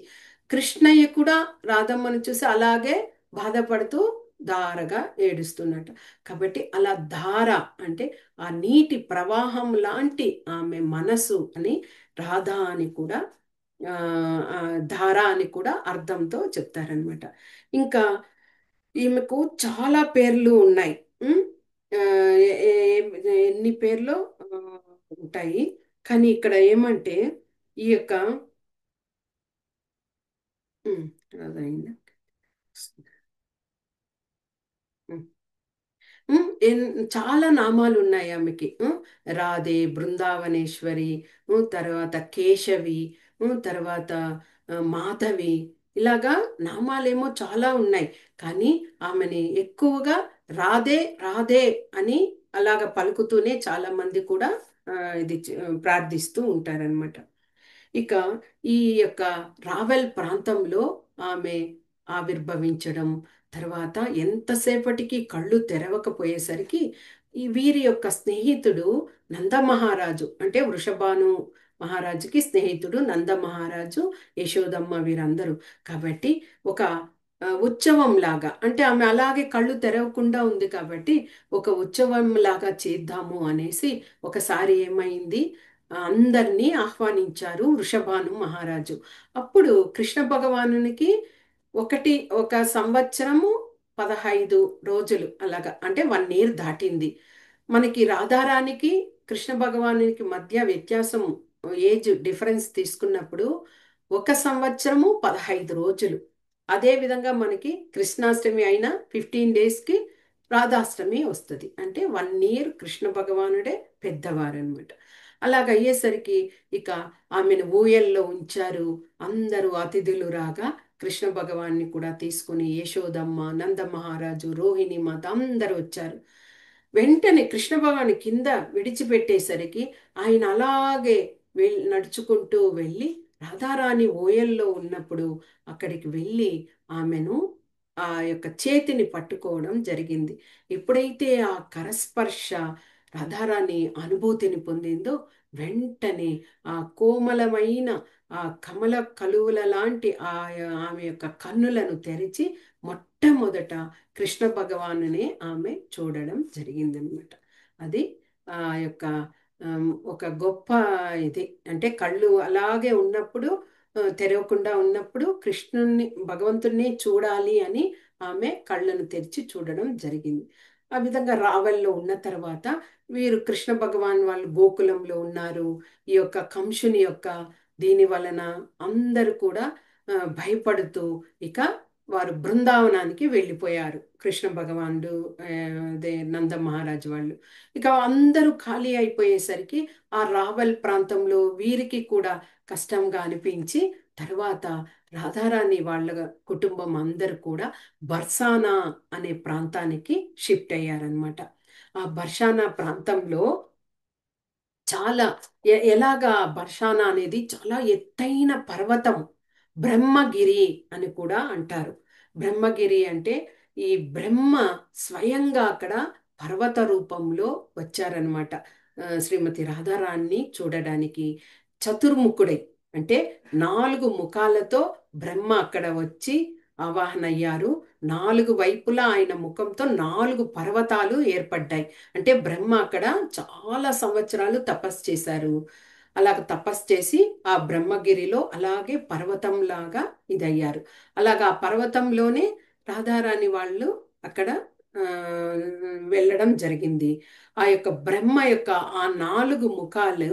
కృష్ణయ్య కూడా రాధమ్మను చూసి అలాగే బాధపడుతూ ధారగా ఏడుస్తున్నట్ట. కాబట్టి అలా ధార అంటే ఆ నీటి ప్రవాహం లాంటి ఆమె మనసు అని రాధా అని కూడా ఆ ఆ, ధార అని కూడా అర్థంతో చెప్తారనమాట. ఇంకా ఈమెకు చాలా పేర్లు ఉన్నాయి. ఉమ్, ఆ, ఎన్ని పేర్లు ఉంటాయి. కానీ ఇక్కడ ఏమంటే ఈ యొక్క ఉమ్, అదైందా? చాలా నామాలు ఉన్నాయి ఆమెకి. రాధే, బృందావనేశ్వరి, తర్వాత కేశవి, తర్వాత మాధవి, ఇలాగా నామాలేమో చాలా ఉన్నాయి. కానీ ఆమెని ఎక్కువగా రాధే రాధే అని అలాగ పలుకుతూనే చాలా మంది కూడా ఆ, ప్రార్థిస్తూ ఉంటారనమాట. ఇక ఈ యొక్క రావెల్ ప్రాంతంలో ఆమె ఆవిర్భవించడం, తర్వాత ఎంతసేపటికి కళ్ళు తెరవకపోయేసరికి ఈ వీరి యొక్క స్నేహితుడు నందమహారాజు, అంటే వృషభాను మహారాజుకి స్నేహితుడు నందమహారాజు, యశోదమ్మ వీరందరూ. కాబట్టి ఒక ఉత్సవం లాగా, అంటే ఆమె అలాగే కళ్ళు తెరవకుండా ఉంది కాబట్టి ఒక ఉత్సవం లాగా చేద్దాము అనేసి ఒకసారి ఏమైంది, అందరినీ ఆహ్వానించారు వృషభాను మహారాజు. అప్పుడు కృష్ణ భగవానునికి ఒక సంవత్సరము 15 రోజులు అలాగా, అంటే 1 year దాటింది. మనకి రాధారానికి కృష్ణ భగవానునికి మధ్య వ్యత్యాసం, ఏజ్ డిఫరెన్స్ తీసుకున్నప్పుడు 1 సంవత్సరము 15 రోజులు. అదే విధంగా మనకి కృష్ణాష్టమి అయిన 15 daysకి రాధాష్టమి వస్తుంది. అంటే 1 year కృష్ణ భగవానుడే పెద్దవారు అనమాట. అలాగ అయ్యేసరికి ఇక ఆమెను ఊయల్లో ఉంచారు. అందరూ అతిథులు రాగా కృష్ణ భగవాన్ని కూడా తీసుకుని యశోదమ్మ, నందమహారాజు, రోహిణి మాత అందరూ వచ్చారు. వెంటనే కృష్ణ భగవాన్ని కింద విడిచిపెట్టేసరికి ఆయన అలాగే నడుచుకుంటూ వెళ్ళి రాధారాణి ఊయల్లో ఉన్నప్పుడు అక్కడికి వెళ్ళి ఆమెను ఆ యొక్క చేతిని పట్టుకోవడం జరిగింది. ఎప్పుడైతే ఆ కరస్పర్శ రాధారాణి అనుభూతిని పొందిందో వెంటనే ఆ కోమలమైన ఆ కమల కలువల లాంటి ఆమె యొక్క కన్నులను తెరిచి మొట్టమొదట కృష్ణ భగవానునే ఆమె చూడడం జరిగిందనమాట. అది ఆ యొక్క ఒక గొప్ప ఇది, అంటే కళ్ళు అలాగే ఉన్నప్పుడు తెరవకుండా ఉన్నప్పుడు కృష్ణుణ్ణి భగవంతుణ్ణి చూడాలి అని ఆమె కళ్ళను తెరిచి చూడడం జరిగింది. ఆ విధంగా రావెల్లో ఉన్న తర్వాత వీరు కృష్ణ భగవాన్ వాళ్ళు గోకులంలో ఉన్నారు. ఈ యొక్క కంసుని యొక్క దీని వలన అందరూ కూడా భయపడుతూ ఇక వారు బృందావనానికి వెళ్ళిపోయారు. కృష్ణ భగవానుడు, అదే నంద మహారాజు వాళ్ళు. ఇక అందరూ ఖాళీ అయిపోయేసరికి ఆ రావెల్ ప్రాంతంలో వీరికి కూడా కష్టంగా అనిపించి తర్వాత రాధారాణి వాళ్ళ కుటుంబం అందరూ కూడా బర్సానా అనే ప్రాంతానికి షిఫ్ట్ అయ్యారనమాట. ఆ బర్షానా ప్రాంతంలో చాలా ఎలాగా బర్షానా అనేది చాలా ఎత్తైన పర్వతం, బ్రహ్మగిరి అని కూడా అంటారు. బ్రహ్మగిరి అంటే ఈ బ్రహ్మ స్వయంగా అక్కడ పర్వత రూపంలో వచ్చారనమాట శ్రీమతి రాధారాణ్ణి చూడడానికి. చతుర్ముఖుడై, అంటే 4 ముఖాలతో బ్రహ్మ అక్కడ వచ్చి ఆవాహన అయ్యారు. 4 వైపులా ఆయన ముఖంతో 4 పర్వతాలు ఏర్పడ్డాయి. అంటే బ్రహ్మ అక్కడ చాలా సంవత్సరాలు తపస్సు చేశారు. అలాగ తపస్సు చేసి ఆ బ్రహ్మగిరిలో అలాగే పర్వతంలాగా ఇదయ్యారు. అలాగా ఆ పర్వతంలోనే రాధారాణి వాళ్ళు అక్కడ ఆ, వెళ్ళడం జరిగింది. ఆ యొక్క బ్రహ్మ యొక్క ఆ 4 ముఖాలు,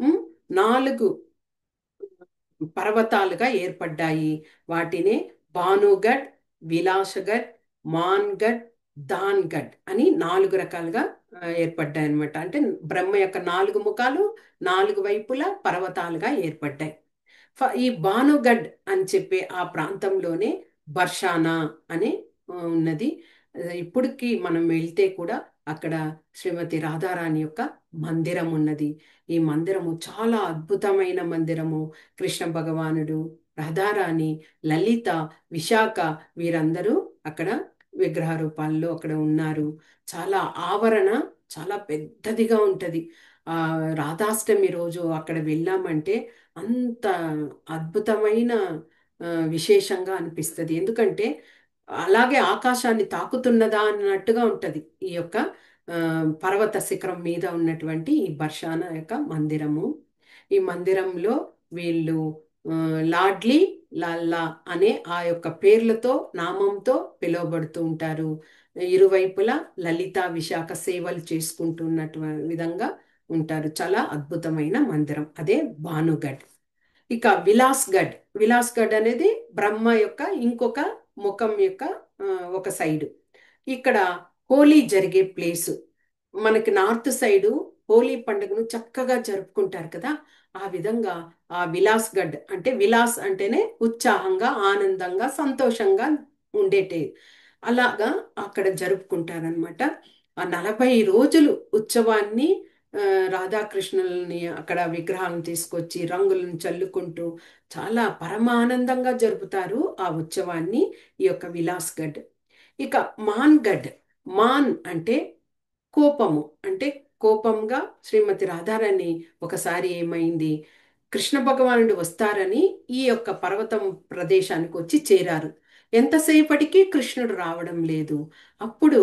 ఉమ్, 4 పర్వతాలుగా ఏర్పడ్డాయి. వాటినే భానుగఢ్, విలాసగఢ్, మాన్గఢ్, దాన్గఢ్ అని 4 రకాలుగా ఏర్పడ్డాయి అన్నమాట. అంటే బ్రహ్మ యొక్క 4 ముఖాలు 4 వైపులా పర్వతాలుగా ఏర్పడ్డాయి. ఈ భానుగఢ్ అని చెప్పే ఆ ప్రాంతంలోనే బర్షానా అని ఉన్నది. ఇప్పటికి మనం వెళ్తే కూడా అక్కడ శ్రీమతి రాధారాణి యొక్క మందిరం ఉన్నది. ఈ మందిరము చాలా అద్భుతమైన మందిరము. కృష్ణ భగవానుడు, రాధారాణి, లలిత, విశాఖ వీరందరూ అక్కడ విగ్రహ రూపాల్లో అక్కడ ఉన్నారు. చాలా ఆవరణ చాలా పెద్దదిగా ఉంటది. ఆ రాధాష్టమి రోజు అక్కడ వెళ్ళామంటే అంత అద్భుతమైన విశేషంగా అనిపిస్తుంది. ఎందుకంటే అలాగే ఆకాశాన్ని తాకుతున్నదా అన్నట్టుగా ఉంటది ఈ యొక్క ఆ, పర్వత శిఖరం మీద ఉన్నటువంటి ఈ బర్షాన యొక్క మందిరము. ఈ మందిరంలో వీళ్ళు ఆ, లాడ్లీ లాల్లా అనే ఆ యొక్క పేర్లతో నామంతో పిలువబడుతూ ఉంటారు. ఇరువైపులా లలిత విశాఖ సేవలు చేసుకుంటున్నట్టు విధంగా ఉంటారు. చాలా అద్భుతమైన మందిరం అదే భానుగఢ్. ఇక విలాస్గఢ్. విలాస్గఢ్ అనేది బ్రహ్మ యొక్క ఇంకొక ముఖం యొక్క ఆ, ఒక సైడు. ఇక్కడ హోలీ జరిగే ప్లేసు. మనకి నార్త్ సైడు హోలీ పండుగను చక్కగా జరుపుకుంటారు కదా. ఆ విధంగా ఆ విలాస్గఢ్ అంటే విలాస్ అంటేనే ఉత్సాహంగా, ఆనందంగా, సంతోషంగా ఉండేటే అలాగా అక్కడ జరుపుకుంటారనమాట. ఆ 40 రోజులు ఉత్సవాన్ని ఆ, రాధాకృష్ణుల్ని అక్కడ విగ్రహాలను తీసుకొచ్చి రంగులను చల్లుకుంటూ చాలా పరమానందంగా జరుపుతారు ఆ ఉత్సవాన్ని, ఈ యొక్క విలాస్గఢ్. ఇక మాన్గఢ్. మాన్ అంటే కోపము. అంటే కోపంగా శ్రీమతి రాధారాణి ఒకసారి ఏమైంది, కృష్ణ భగవానుడు వస్తారని ఈ యొక్క పర్వతం ప్రదేశానికి వచ్చి చేరారు. ఎంతసేపటికి కృష్ణుడు రావడం లేదు. అప్పుడు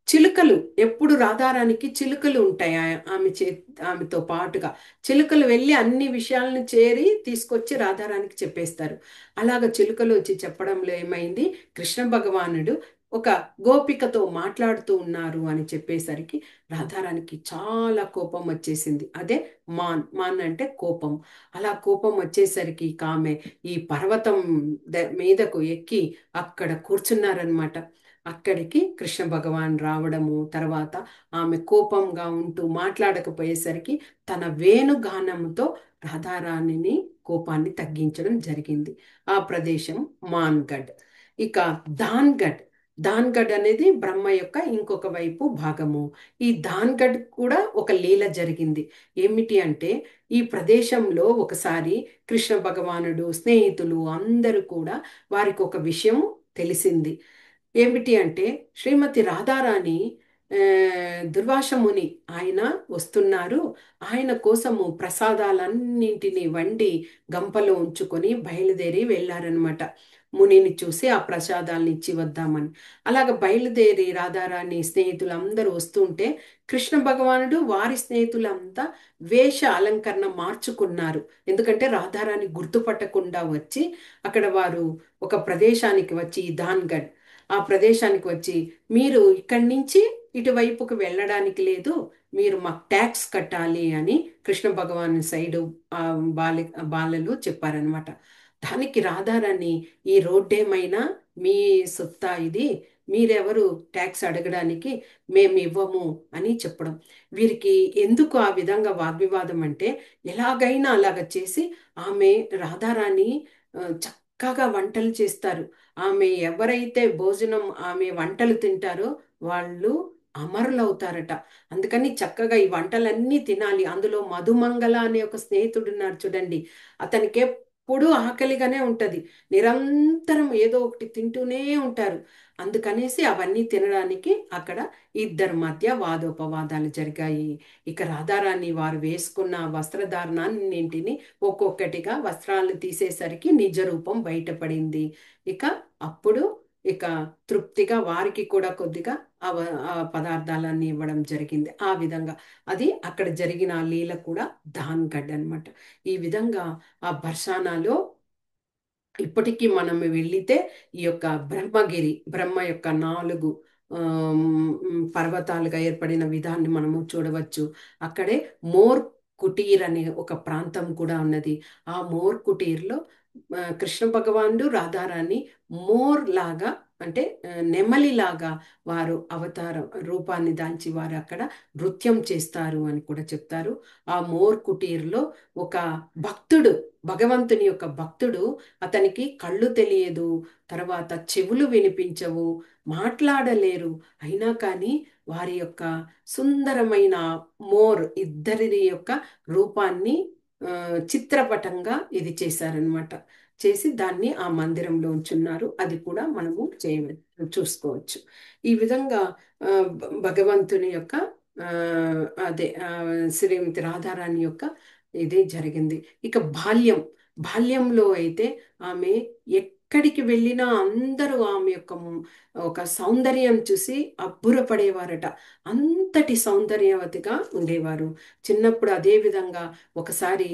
చిలుకలు, ఎప్పుడు రాధారానికి చిలుకలు ఉంటాయి ఆమెతో పాటుగా. చిలుకలు వెళ్ళి అన్ని విషయాలను చేరి తీసుకొచ్చి రాధారానికి చెప్పేస్తారు. అలాగ చిలుకలు వచ్చి చెప్పడంలో ఏమైంది, కృష్ణ భగవానుడు ఒక గోపికతో మాట్లాడుతూ ఉన్నారు అని చెప్పేసరికి రాధారానికి చాలా కోపం వచ్చేసింది. అదే మాన్. మాన్ అంటే కోపం. అలా కోపం వచ్చేసరికి ఇక ఆమె ఈ పర్వతం మీదకు ఎక్కి అక్కడ కూర్చున్నారనమాట. అక్కడికి కృష్ణ భగవాన్ రావడము, తర్వాత ఆమె కోపంగా ఉంటూ మాట్లాడకపోయేసరికి తన వేణుగానంతో రాధారాణిని కోపాన్ని తగ్గించడం జరిగింది. ఆ ప్రదేశం మాన్గఢ్. ఇక దాన్గఢ్. దాన్గఢ్ అనేది బ్రహ్మ యొక్క ఇంకొక వైపు భాగము. ఈ దాన్గఢ్ కూడా ఒక లీల జరిగింది. ఏమిటి అంటే ఈ ప్రదేశంలో ఒకసారి కృష్ణ భగవానుడు స్నేహితులు అందరూ కూడా వారికి ఒక విషయం తెలిసింది. ఏమిటి అంటే శ్రీమతి రాధారాణి ఆ, దుర్వాస ముని ఆయన వస్తున్నారు. ఆయన కోసము ప్రసాదాలన్నింటినీ వండి గంపలో ఉంచుకొని బయలుదేరి వెళ్ళారనమాట. మునిని చూసి ఆ ప్రసాదాలను ఇచ్చి వద్దామని. అలాగ బయలుదేరి రాధారాణి స్నేహితులు అందరూ వస్తుంటే కృష్ణ భగవానుడు వారి స్నేహితులంతా వేష అలంకరణ మార్చుకున్నారు. ఎందుకంటే రాధారాణి గుర్తుపట్టకుండా వచ్చి అక్కడ వారు ఒక ప్రదేశానికి వచ్చి ధాన్గఢ్ ఆ ప్రదేశానికి వచ్చి, మీరు ఇక్కడి నుంచి ఇటువైపుకు వెళ్ళడానికి లేదు, మీరు మాకు ట్యాక్స్ కట్టాలి అని కృష్ణ భగవాన్ సైడు ఆ బాలి బాలలు చెప్పారనమాట. దానికి రాధారాణి, ఈ రోడ్డేమైనా మీ సొత్తా ఇది, మీరెవరు ట్యాక్స్ అడగడానికి, మేము ఇవ్వము అని చెప్పడం. వీరికి ఎందుకు ఆ విధంగా వాగ్వివాదం అంటే ఎలాగైనా అలాగ చేసి ఆమె రాధారాణి చక్కగా వంటలు చేస్తారు. ఆమె ఎవరైతే భోజనం ఆమె వంటలు తింటారో వాళ్ళు అమరులవుతారట. అందుకని చక్కగా ఈ వంటలన్నీ తినాలి. అందులో మధుమంగళ అనే ఒక స్నేహితుడు ఉన్నారు చూడండి. అతనికి ఎప్పుడూ ఆకలిగానే ఉంటది. నిరంతరం ఏదో ఒకటి తింటూనే ఉంటారు. అందుకనేసి అవన్నీ తినడానికి అక్కడ ఇద్దరి మధ్య వాదోపవాదాలు జరిగాయి. ఇక రాధారాణి వారు వేసుకున్న వస్త్రధారణాన్నింటిని ఒక్కొక్కటిగా వస్త్రాలు తీసేసరికి నిజ రూపం బయటపడింది. ఇక అప్పుడు ఇక తృప్తిగా వారికి కూడా కొద్దిగా ఆ పదార్థాలన్నీ ఇవ్వడం జరిగింది. ఆ విధంగా అది అక్కడ జరిగిన ఆ లీల కూడా దాన్గఢ్ అన్నమాట. ఈ విధంగా ఆ బర్సానాలో ఇప్పటికీ మనం వెళితే ఈ యొక్క బ్రహ్మగిరి, బ్రహ్మ యొక్క 4 పర్వతాలుగా ఏర్పడిన విధాన్ని మనము చూడవచ్చు. అక్కడే మోర్ కుటీర్ అనే ఒక ప్రాంతం కూడా ఉన్నది. ఆ మోర్ కుటీర్లో కృష్ణ భగవానుడు రాధారాణి మోర్ లాగా, అంటే నెమలి లాగా వారు అవతార రూపాన్ని దాల్చి వారు అక్కడ నృత్యం చేస్తారు అని కూడా చెప్తారు. ఆ మోర్ కుటీర్లో ఒక భక్తుడు, భగవంతుని యొక్క భక్తుడు, అతనికి కళ్ళు తెలియదు, తర్వాత చెవులు వినిపించవు, మాట్లాడలేరు, అయినా కానీ వారి యొక్క సుందరమైన మోర్ ఇద్దరి యొక్క రూపాన్ని చిత్రపటంగా ఇది చేశారనమాట. చేసి దాన్ని ఆ మందిరంలో ఉంచున్నారు. అది కూడా మనము చూసుకోవచ్చు. ఈ విధంగా భగవంతుని యొక్క ఆ, అదే శ్రీమతి రాధారాణి యొక్క ఇదే జరిగింది. ఇక బాల్యంలో అయితే ఆమె ఎక్కడికి వెళ్ళినా అందరూ ఆమె యొక్క ఒక సౌందర్యం చూసి అబ్బురపడేవారట. అంతటి సౌందర్యవతిగా ఉండేవారు. చిన్నప్పుడు అదే విధంగా ఒకసారి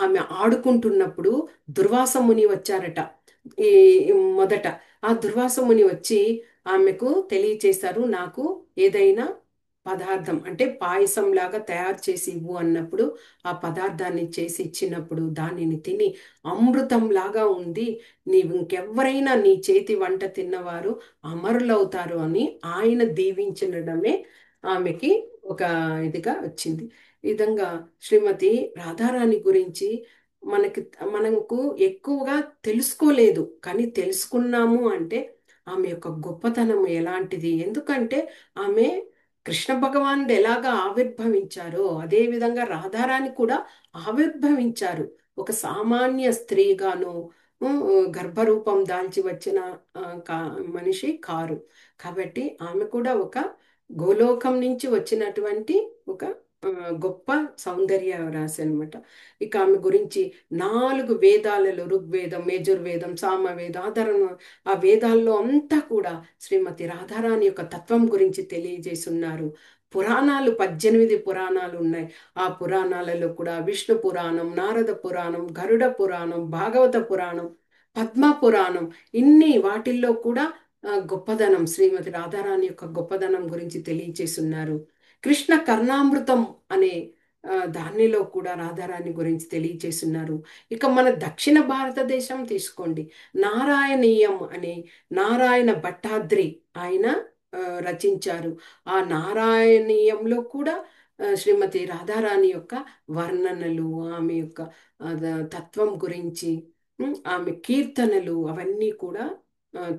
ఆమె ఆడుకుంటున్నప్పుడు దుర్వాస ముని వచ్చారట. ఈ మొదట ఆ దుర్వాస ముని వచ్చి ఆమెకు తెలియచేశారు, నాకు ఏదైనా పదార్థం అంటే పాయసం లాగా తయారు చేసి ఇవ్వు అన్నప్పుడు, ఆ పదార్థాన్ని చేసి ఇచ్చినప్పుడు దానిని తిని అమృతం లాగా ఉంది, నీవు ఇంకెవ్వరైనా నీ చేతి వంట తిన్నవారు అమరులవుతారు అని ఆయన దీవించడమే ఆమెకి ఒక ఇదిగా వచ్చింది. ఈ విధంగా శ్రీమతి రాధారాణి గురించి మనకి మనకు ఎక్కువగా తెలుసుకోలేదు, కానీ తెలుసుకున్నాము అంటే ఆమె యొక్క గొప్పతనం ఎలాంటిది. ఎందుకంటే ఆమె కృష్ణ భగవానుడు ఎలాగా ఆవిర్భవించారో అదే విధంగా రాధారాణి కూడా ఆవిర్భవించారు. ఒక సామాన్య స్త్రీగాను ఉమ్, గర్భరూపం దాల్చి వచ్చిన మనిషి కారు. కాబట్టి ఆమె కూడా ఒక గోలోకం నుంచి వచ్చినటువంటి ఒక గొప్ప సౌందర్య రాశి అనమాట. ఇక ఆమె గురించి 4 వేదాలలో, ఋగ్వేదం, యజుర్వేదం, సామవేదం, అధర్వ, ఆ వేదాల్లో అంతా కూడా శ్రీమతి రాధారాణి యొక్క తత్వం గురించి తెలియజేసి ఉన్నారు. పురాణాలు 18 పురాణాలు ఉన్నాయి. ఆ పురాణాలలో కూడా విష్ణు పురాణం, నారద పురాణం, గరుడ పురాణం, భాగవత పురాణం, పద్మ పురాణం, ఇన్ని వాటిల్లో కూడా గొప్పదనం, శ్రీమతి రాధారాణి యొక్క గొప్పదనం గురించి తెలియచేస్తున్నారు. కృష్ణ కర్ణామృతం అనే దానిలో కూడా రాధారాణి గురించి తెలియచేస్తున్నారు. ఇక మన దక్షిణ భారతదేశం తీసుకోండి, నారాయణీయం అనే నారాయణ భట్టాద్రి ఆయన రచించారు. ఆ నారాయణీయంలో కూడా శ్రీమతి రాధారాణి యొక్క వర్ణనలు, ఆమె యొక్క తత్వం గురించి, ఆమె కీర్తనలు అవన్నీ కూడా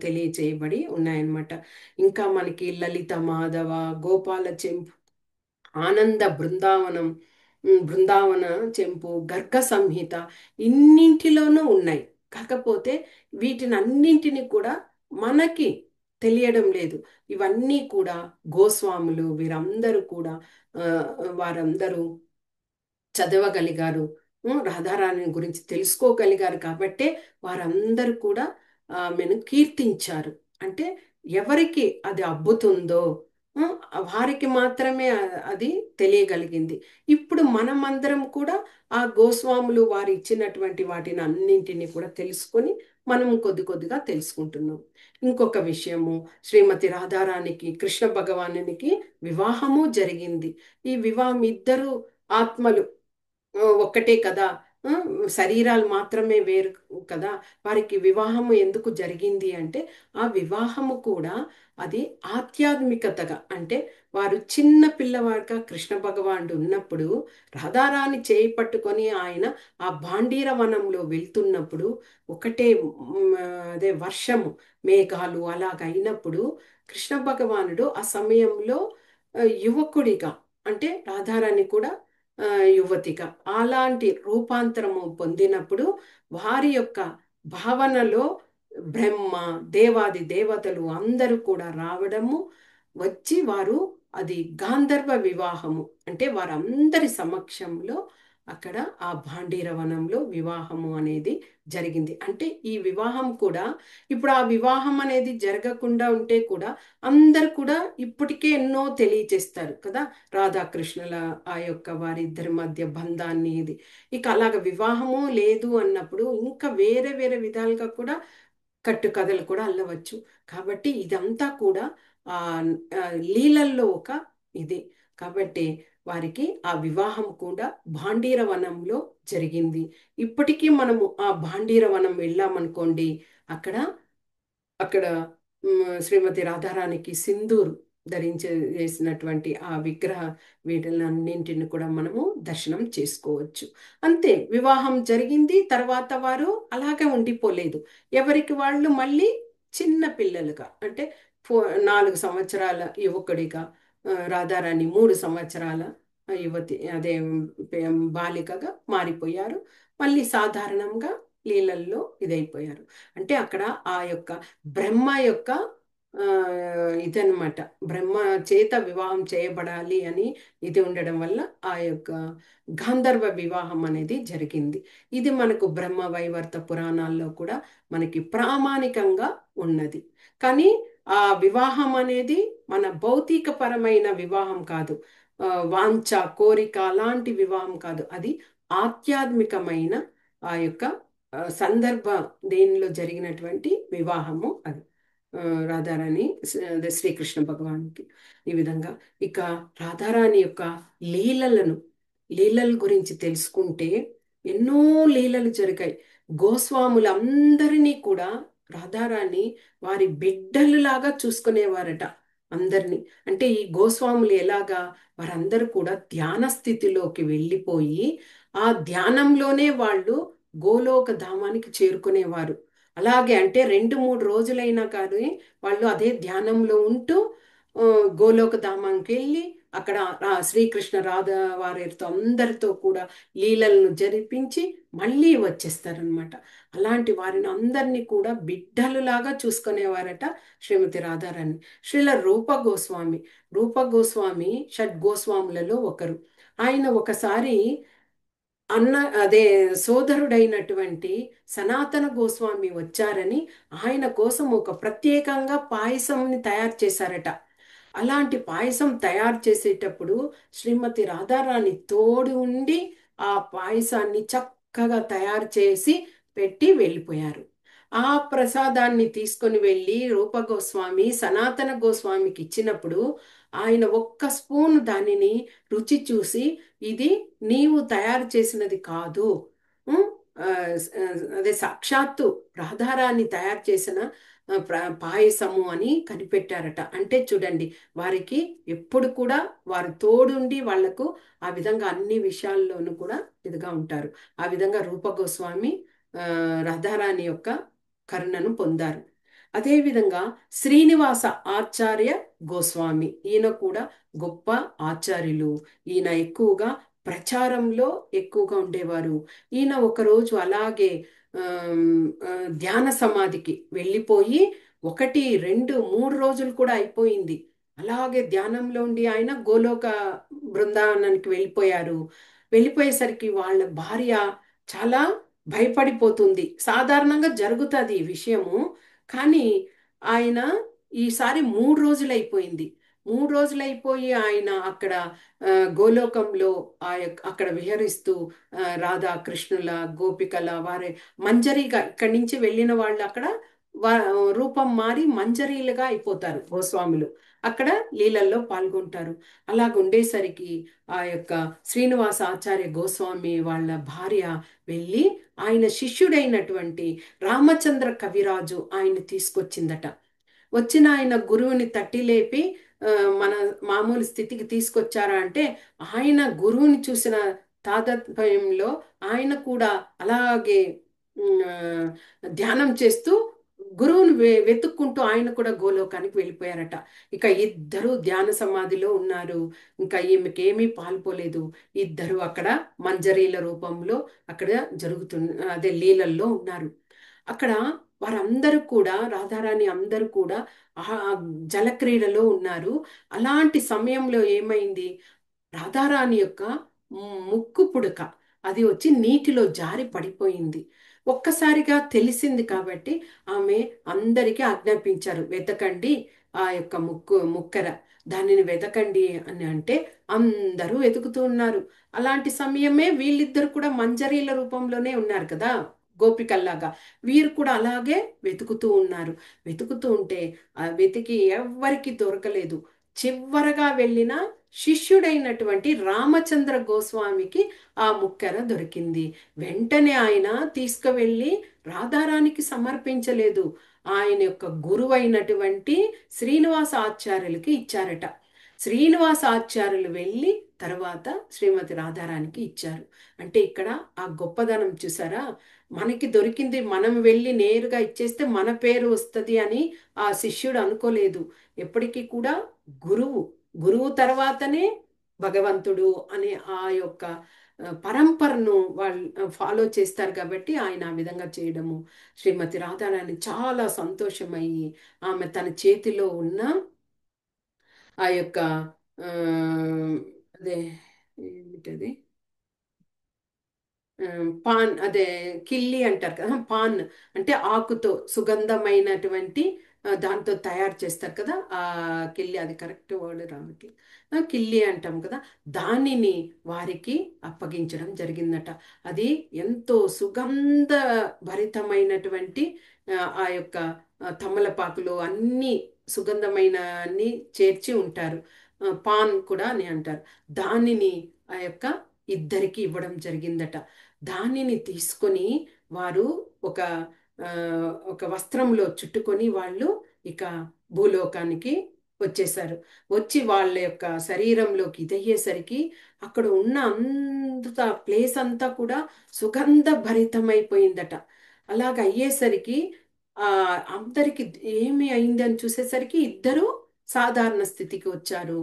తెలియచేయబడి ఉన్నాయన్నమాట. ఇంకా మనకి లలిత మాధవ, గోపాల చెంపు, ఆనంద బృందావనం, బృందావన చెంపు, గర్గ సంహిత, ఇన్నింటిలోనూ ఉన్నాయి. కాకపోతే వీటిని అన్నింటిని కూడా మనకి తెలియడం లేదు. ఇవన్నీ కూడా గోస్వాములు వీరందరూ కూడా ఆ, వారందరూ చదవగలిగారు, రాధారాణి గురించి తెలుసుకోగలిగారు. కాబట్టే వారందరూ కూడా ఆమెను కీర్తించారు. అంటే ఎవరికి అది అబ్బుతుందో ఉమ్, వారికి మాత్రమే అది తెలియగలిగింది. ఇప్పుడు మనమందరం కూడా ఆ గోస్వాములు వారు ఇచ్చినటువంటి వాటిని అన్నింటినీ కూడా తెలుసుకొని మనం కొద్ది కొద్దిగా తెలుసుకుంటున్నాం. ఇంకొక విషయము, శ్రీమతి రాధారాణికి కృష్ణ భగవానునికి వివాహము జరిగింది. ఈ వివాహం ఇద్దరు ఆత్మలు ఒక్కటే కదా, ఆ, శరీరాలు మాత్రమే వేరు కదా. వారికి వివాహము ఎందుకు జరిగింది అంటే ఆ వివాహము కూడా అది ఆధ్యాత్మికతగా, అంటే వారు చిన్న పిల్లవాడిగా కృష్ణ భగవానుడు ఉన్నప్పుడు రాధారాణి చేయి పట్టుకొని ఆయన ఆ భాండీర వనంలో వెళ్తున్నప్పుడు ఒకటే అదే వర్షము, మేఘాలు అలాగ అయినప్పుడు కృష్ణ భగవానుడు ఆ సమయంలో యువకుడిగా, అంటే రాధారాణి కూడా ఆ, యువతిగా అలాంటి రూపాంతరము పొందినప్పుడు వారి యొక్క భావనలో బ్రహ్మ, దేవాది దేవతలు అందరూ కూడా రావడము, వచ్చి వారు అది గాంధర్వ వివాహము, అంటే వారందరి సమక్షంలో అక్కడ ఆ భాండీరవనంలో వివాహము అనేది జరిగింది. అంటే ఈ వివాహం కూడా ఇప్పుడు ఆ వివాహం అనేది జరగకుండా ఉంటే కూడా అందరు కూడా ఇప్పటికే ఎన్నో తెలియచేస్తారు కదా, రాధాకృష్ణుల ఆ యొక్క వారిద్దరి మధ్య బంధాన్ని ఇది. ఇక అలాగ వివాహము లేదు అన్నప్పుడు ఇంకా వేరే వేరే విధాలుగా కూడా కట్టుకథలు కూడా అల్లవచ్చు. కాబట్టి ఇదంతా కూడా ఆ ఆ లీలల్లో ఒక ఇది. కాబట్టి వారికి ఆ వివాహం కూడా భాండీరవనంలో జరిగింది. ఇప్పటికీ మనము ఆ భాండీరవనం వెళ్ళామనుకోండి, అక్కడ అక్కడ శ్రీమతి రాధారాణికి సింధూర్ ధరించే చేసినటువంటి ఆ విగ్రహ వీటిలన్నింటిని కూడా మనము దర్శనం చేసుకోవచ్చు. అంతే, వివాహం జరిగింది. తర్వాత వారు అలాగే ఉండిపోలేదు. ఎవరికి వాళ్ళు మళ్ళీ చిన్న పిల్లలుగా అంటే 4 సంవత్సరాల యువకుడిగా, రాధారాణి 3 సంవత్సరాల యువతి అదే బాలికగా మారిపోయారు. మళ్ళీ సాధారణంగా లీలల్లో ఇదైపోయారు. అంటే అక్కడ ఆ యొక్క బ్రహ్మ యొక్క ఆ, ఇదన్నమాట, బ్రహ్మ చేత వివాహం చేయబడాలి అని ఇది ఉండడం వల్ల ఆ యొక్క గాంధర్వ వివాహం అనేది జరిగింది. ఇది మనకు బ్రహ్మ వైవర్త పురాణాల్లో కూడా మనకి ప్రామాణికంగా ఉన్నది. కానీ ఆ వివాహం అనేది మన భౌతికపరమైన వివాహం కాదు. వాంఛ, కోరిక లాంటి వివాహం కాదు. అది ఆధ్యాత్మికమైన ఆ యొక్క సందర్భ దేనిలో జరిగినటువంటి వివాహము అది. ఆ, రాధారాణి అదే శ్రీకృష్ణ భగవానికి ఈ విధంగా. ఇక రాధారాణి యొక్క లీలలను లీలల గురించి తెలుసుకుంటే ఎన్నో లీలలు జరిగాయి. గోస్వాములందరినీ కూడా రాధారాణి వారి బిడ్డలులాగా చూసుకునేవారట అందరినీ. అంటే ఈ గోస్వాములు ఎలాగా, వారందరూ కూడా ధ్యాన స్థితిలోకి వెళ్ళిపోయి ఆ ధ్యానంలోనే వాళ్ళు గోలోక ధామానికి చేరుకునేవారు. అలాగే అంటే 2-3 రోజులైనా కానీ వాళ్ళు అదే ధ్యానంలో ఉంటూ ఆ, గోలోక ధామానికి వెళ్ళి అక్కడ శ్రీకృష్ణ రాధా వారితో అందరితో కూడా లీలలను జరిపించి మళ్ళీ వచ్చేస్తారనమాట. అలాంటి వారిని అందరినీ కూడా బిడ్డలులాగా చూసుకునేవారట శ్రీమతి రాధారాణి. శ్రీల రూప గోస్వామి, రూప గోస్వామి షడ్గోస్వాములలో ఒకరు. ఆయన ఒకసారి అన్న అదే సోదరుడైనటువంటి సనాతన గోస్వామి వచ్చారని ఆయన కోసం ఒక ప్రత్యేకంగా పాయసంని తయారు చేశారట. అలాంటి పాయసం తయారు చేసేటప్పుడు శ్రీమతి రాధారాణి తోడు ఉండి ఆ పాయసాన్ని చక్కగా తయారు చేసి పెట్టి వెళ్ళిపోయారు. ఆ ప్రసాదాన్ని తీసుకొని వెళ్ళి రూప గోస్వామి సనాతన గోస్వామికి ఇచ్చినప్పుడు ఆయన ఒక్క స్పూన్ దానిని రుచి చూసి, ఇది నీవు తయారు చేసినది కాదు, ఉం? ఆ, అదే సాక్షాత్తు రాధారాణి తయారు చేసిన పాయసము అని కనిపెట్టారట. అంటే చూడండి, వారికి ఎప్పుడు కూడా వారు తోడుండి వాళ్లకు ఆ విధంగా అన్ని విషయాల్లోనూ కూడా ఇదిగా ఉంటారు. ఆ విధంగా రూప గోస్వామి రాధారాణి యొక్క కరుణను పొందారు. అదేవిధంగా శ్రీనివాస ఆచార్య గోస్వామి, ఈయన కూడా గొప్ప ఆచార్యులు. ఈయన ఎక్కువగా ప్రచారంలో ఎక్కువగా ఉండేవారు. ఈయన ఒకరోజు అలాగే ధ్యాన సమాధికి వెళ్ళిపోయి 1, 2, 3 రోజులు కూడా అయిపోయింది. అలాగే ధ్యానంలో ఉండి ఆయన గోలోక బృందావనానికి వెళ్ళిపోయారు. వెళ్ళిపోయేసరికి వాళ్ళ భార్య చాలా భయపడిపోతుంది. సాధారణంగా జరుగుతుంది ఈ విషయము. కానీ ఆయన ఈసారి 3 రోజులైపోయింది. 3 రోజులైపోయి ఆయన అక్కడ గోలోకంలో అక్కడ విహరిస్తూ రాధా కృష్ణుల గోపికల వారి మంజరిగా ఇక్కడి నుంచి వెళ్ళిన వాళ్ళు అక్కడ రూపం మారి మంజరీలుగా అయిపోతారు గోస్వాములు. అక్కడ లీలల్లో పాల్గొంటారు. అలాగుండేసరికి ఆ యొక్క శ్రీనివాస ఆచార్య గోస్వామి వాళ్ళ భార్య వెళ్ళి ఆయన శిష్యుడైనటువంటి రామచంద్ర కవిరాజు ఆయన తీసుకొచ్చిందట. వచ్చిన ఆయన గురువుని తట్టి లేపి ఆ, మన మామూలు స్థితికి తీసుకొచ్చారా అంటే, ఆయన గురువుని చూసిన తాదాత్మ్యంలో ఆయన కూడా అలాగే ధ్యానం చేస్తూ గురువుని వెతుక్కుంటూ ఆయన కూడా గోలోకానికి వెళ్ళిపోయారట. ఇక ఇద్దరు ధ్యాన సమాధిలో ఉన్నారు. ఇంకా ఈమెకేమీ పాల్పోలేదు. ఇద్దరు అక్కడ మంజరీల రూపంలో అక్కడ అదే లీలల్లో ఉన్నారు. అక్కడ వారందరూ కూడా రాధారాణి అందరూ కూడా ఆ జలక్రీడలో ఉన్నారు. అలాంటి సమయంలో ఏమైంది, రాధారాణి యొక్క ముక్కు పుడక అది వచ్చి నీటిలో జారి పడిపోయింది. ఒక్కసారిగా తెలిసింది కాబట్టి ఆమె అందరికీ ఆజ్ఞాపించారు, వెతకండి ఆ యొక్క ముక్కర, దానిని వెతకండి అని అంటే అందరూ వెతుకుతూ ఉన్నారు. అలాంటి సమయమే వీళ్ళిద్దరు కూడా మంజరీల రూపంలోనే ఉన్నారు కదా, గోపికల్లాగా. వీరు కూడా అలాగే వెతుకుతూ ఉన్నారు. వెతుకుతూ ఉంటే ఆ వెతికి ఎవ్వరికి దొరకలేదు. చివరగా వెళ్ళిన శిష్యుడైనటువంటి రామచంద్ర గోస్వామికి ఆ ముక్కెర దొరికింది. వెంటనే ఆయన తీసుకువెళ్ళి రాధారానికి సమర్పించలేదు, ఆయన యొక్క గురువైనటువంటి శ్రీనివాస ఆచార్యులకి ఇచ్చారట. శ్రీనివాస ఆచార్యులు వెళ్ళి తర్వాత శ్రీమతి రాధారానికి ఇచ్చారు. అంటే ఇక్కడ ఆ గొప్పదనం చూసారా, మనకి దొరికింది మనం వెళ్ళి నేరుగా ఇచ్చేస్తే మన పేరు వస్తుంది అని ఆ శిష్యుడు అనుకోలేదు. ఎప్పటికీ కూడా గురువు, గురువు తర్వాతనే భగవంతుడు అనే ఆ యొక్క పరంపరను వాళ్ళు ఫాలో చేస్తారు కాబట్టి ఆయన ఆ విధంగా చేయడము. శ్రీమతి రాధారాణి చాలా సంతోషమయ్యి ఆమె తన చేతిలో ఉన్న ఆ యొక్క ఆ, అదే ఏమిటది, పాన్, అదే కిల్లి అంటారు కదా, పాన్ అంటే ఆకుతో సుగంధమైనటువంటి దాంతో తయారు చేస్తారు కదా ఆ కిల్లి, అది కరెక్ట్ వర్డ్ రావట్లేదు, కిల్లి అంటాం కదా, దానిని వారికి అప్పగించడం జరిగిందట. అది ఎంతో సుగంధ భరితమైనటువంటి ఆ యొక్క తమలపాకులు అన్ని సుగంధమైన అన్ని చేర్చి ఉంటారు. పాన్ కూడా అని అంటారు. దానిని ఆ యొక్క ఇద్దరికి ఇవ్వడం జరిగిందట. దానిని తీసుకొని వారు ఒక ఆ, ఒక వస్త్రంలో చుట్టుకొని వాళ్ళు ఇక భూలోకానికి వచ్చేసారు. వచ్చి వాళ్ళ యొక్క శరీరంలోకి ఇదయ్యేసరికి అక్కడ ఉన్న అంత ప్లేస్ అంతా కూడా సుగంధ భరితమైపోయిందట. అలాగ అయ్యేసరికి ఆ అందరికి ఏమి అయింది అని చూసేసరికి ఇద్దరు సాధారణ స్థితికి వచ్చారు.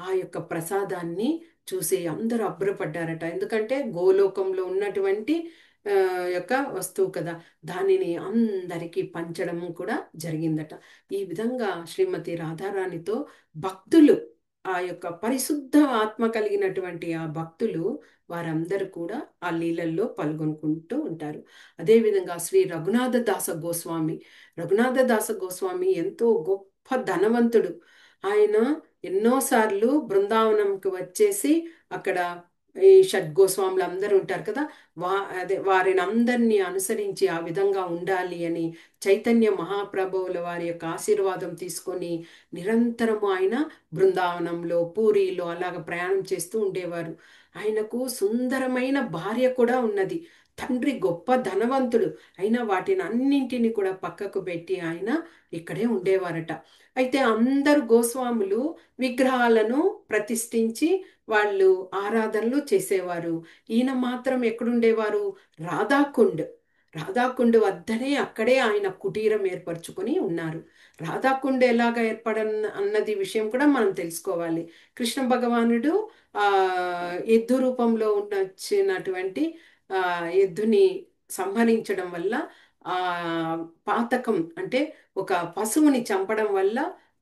ఆ యొక్క ప్రసాదాన్ని చూసి అందరూ అబ్బురపడ్డారట. ఎందుకంటే గోలోకంలో ఉన్నటువంటి ఆ, యొక్క వస్తువు కదా, దానిని అందరికీ పంచడం కూడా జరిగిందట. ఈ విధంగా శ్రీమతి రాధారాణితో భక్తులు, ఆ యొక్క పరిశుద్ధ ఆత్మ కలిగినటువంటి ఆ భక్తులు వారందరూ కూడా ఆ లీలల్లో పాల్గొనుకుంటూ ఉంటారు. అదేవిధంగా శ్రీ రఘునాథ దాస గోస్వామి, రఘునాథ దాస గోస్వామి ఎంతో గొప్ప ధనవంతుడు. ఆయన ఎన్నోసార్లు బృందావనంకి వచ్చేసి అక్కడ ఈ షడ్గోస్వాములు అందరూ ఉంటారు కదా, అదే వారిని అందరినీ అనుసరించి ఆ విధంగా ఉండాలి అని చైతన్య మహాప్రభువుల వారి యొక్క ఆశీర్వాదం తీసుకొని నిరంతరము ఆయన బృందావనంలో పూరిలో అలాగ ప్రయాణం చేస్తూ ఉండేవారు. ఆయనకు సుందరమైన భార్య కూడా ఉన్నది. తండ్రి గొప్ప ధనవంతుడు అయినా వాటిని అన్నింటిని కూడా పక్కకు పెట్టి ఆయన ఇక్కడే ఉండేవారట. అయితే అందరు గోస్వాములు విగ్రహాలను ప్రతిష్ఠించి వాళ్ళు ఆరాధనలు చేసేవారు. ఈయన మాత్రం ఎక్కడుండేవారు, రాధాకుండ్, రాధాకుండ్ వద్దనే అక్కడే ఆయన కుటీరం ఏర్పరచుకొని ఉన్నారు. రాధాకుండ్ ఎలాగ అన్నది విషయం కూడా మనం తెలుసుకోవాలి. కృష్ణ భగవానుడు ఆ ఎద్దు రూపంలో వచ్చినటువంటి ఆ ఎద్దుని సంహరించడం వల్ల ఆ పాతకం అంటే ఒక పశువుని చంపడం వల్ల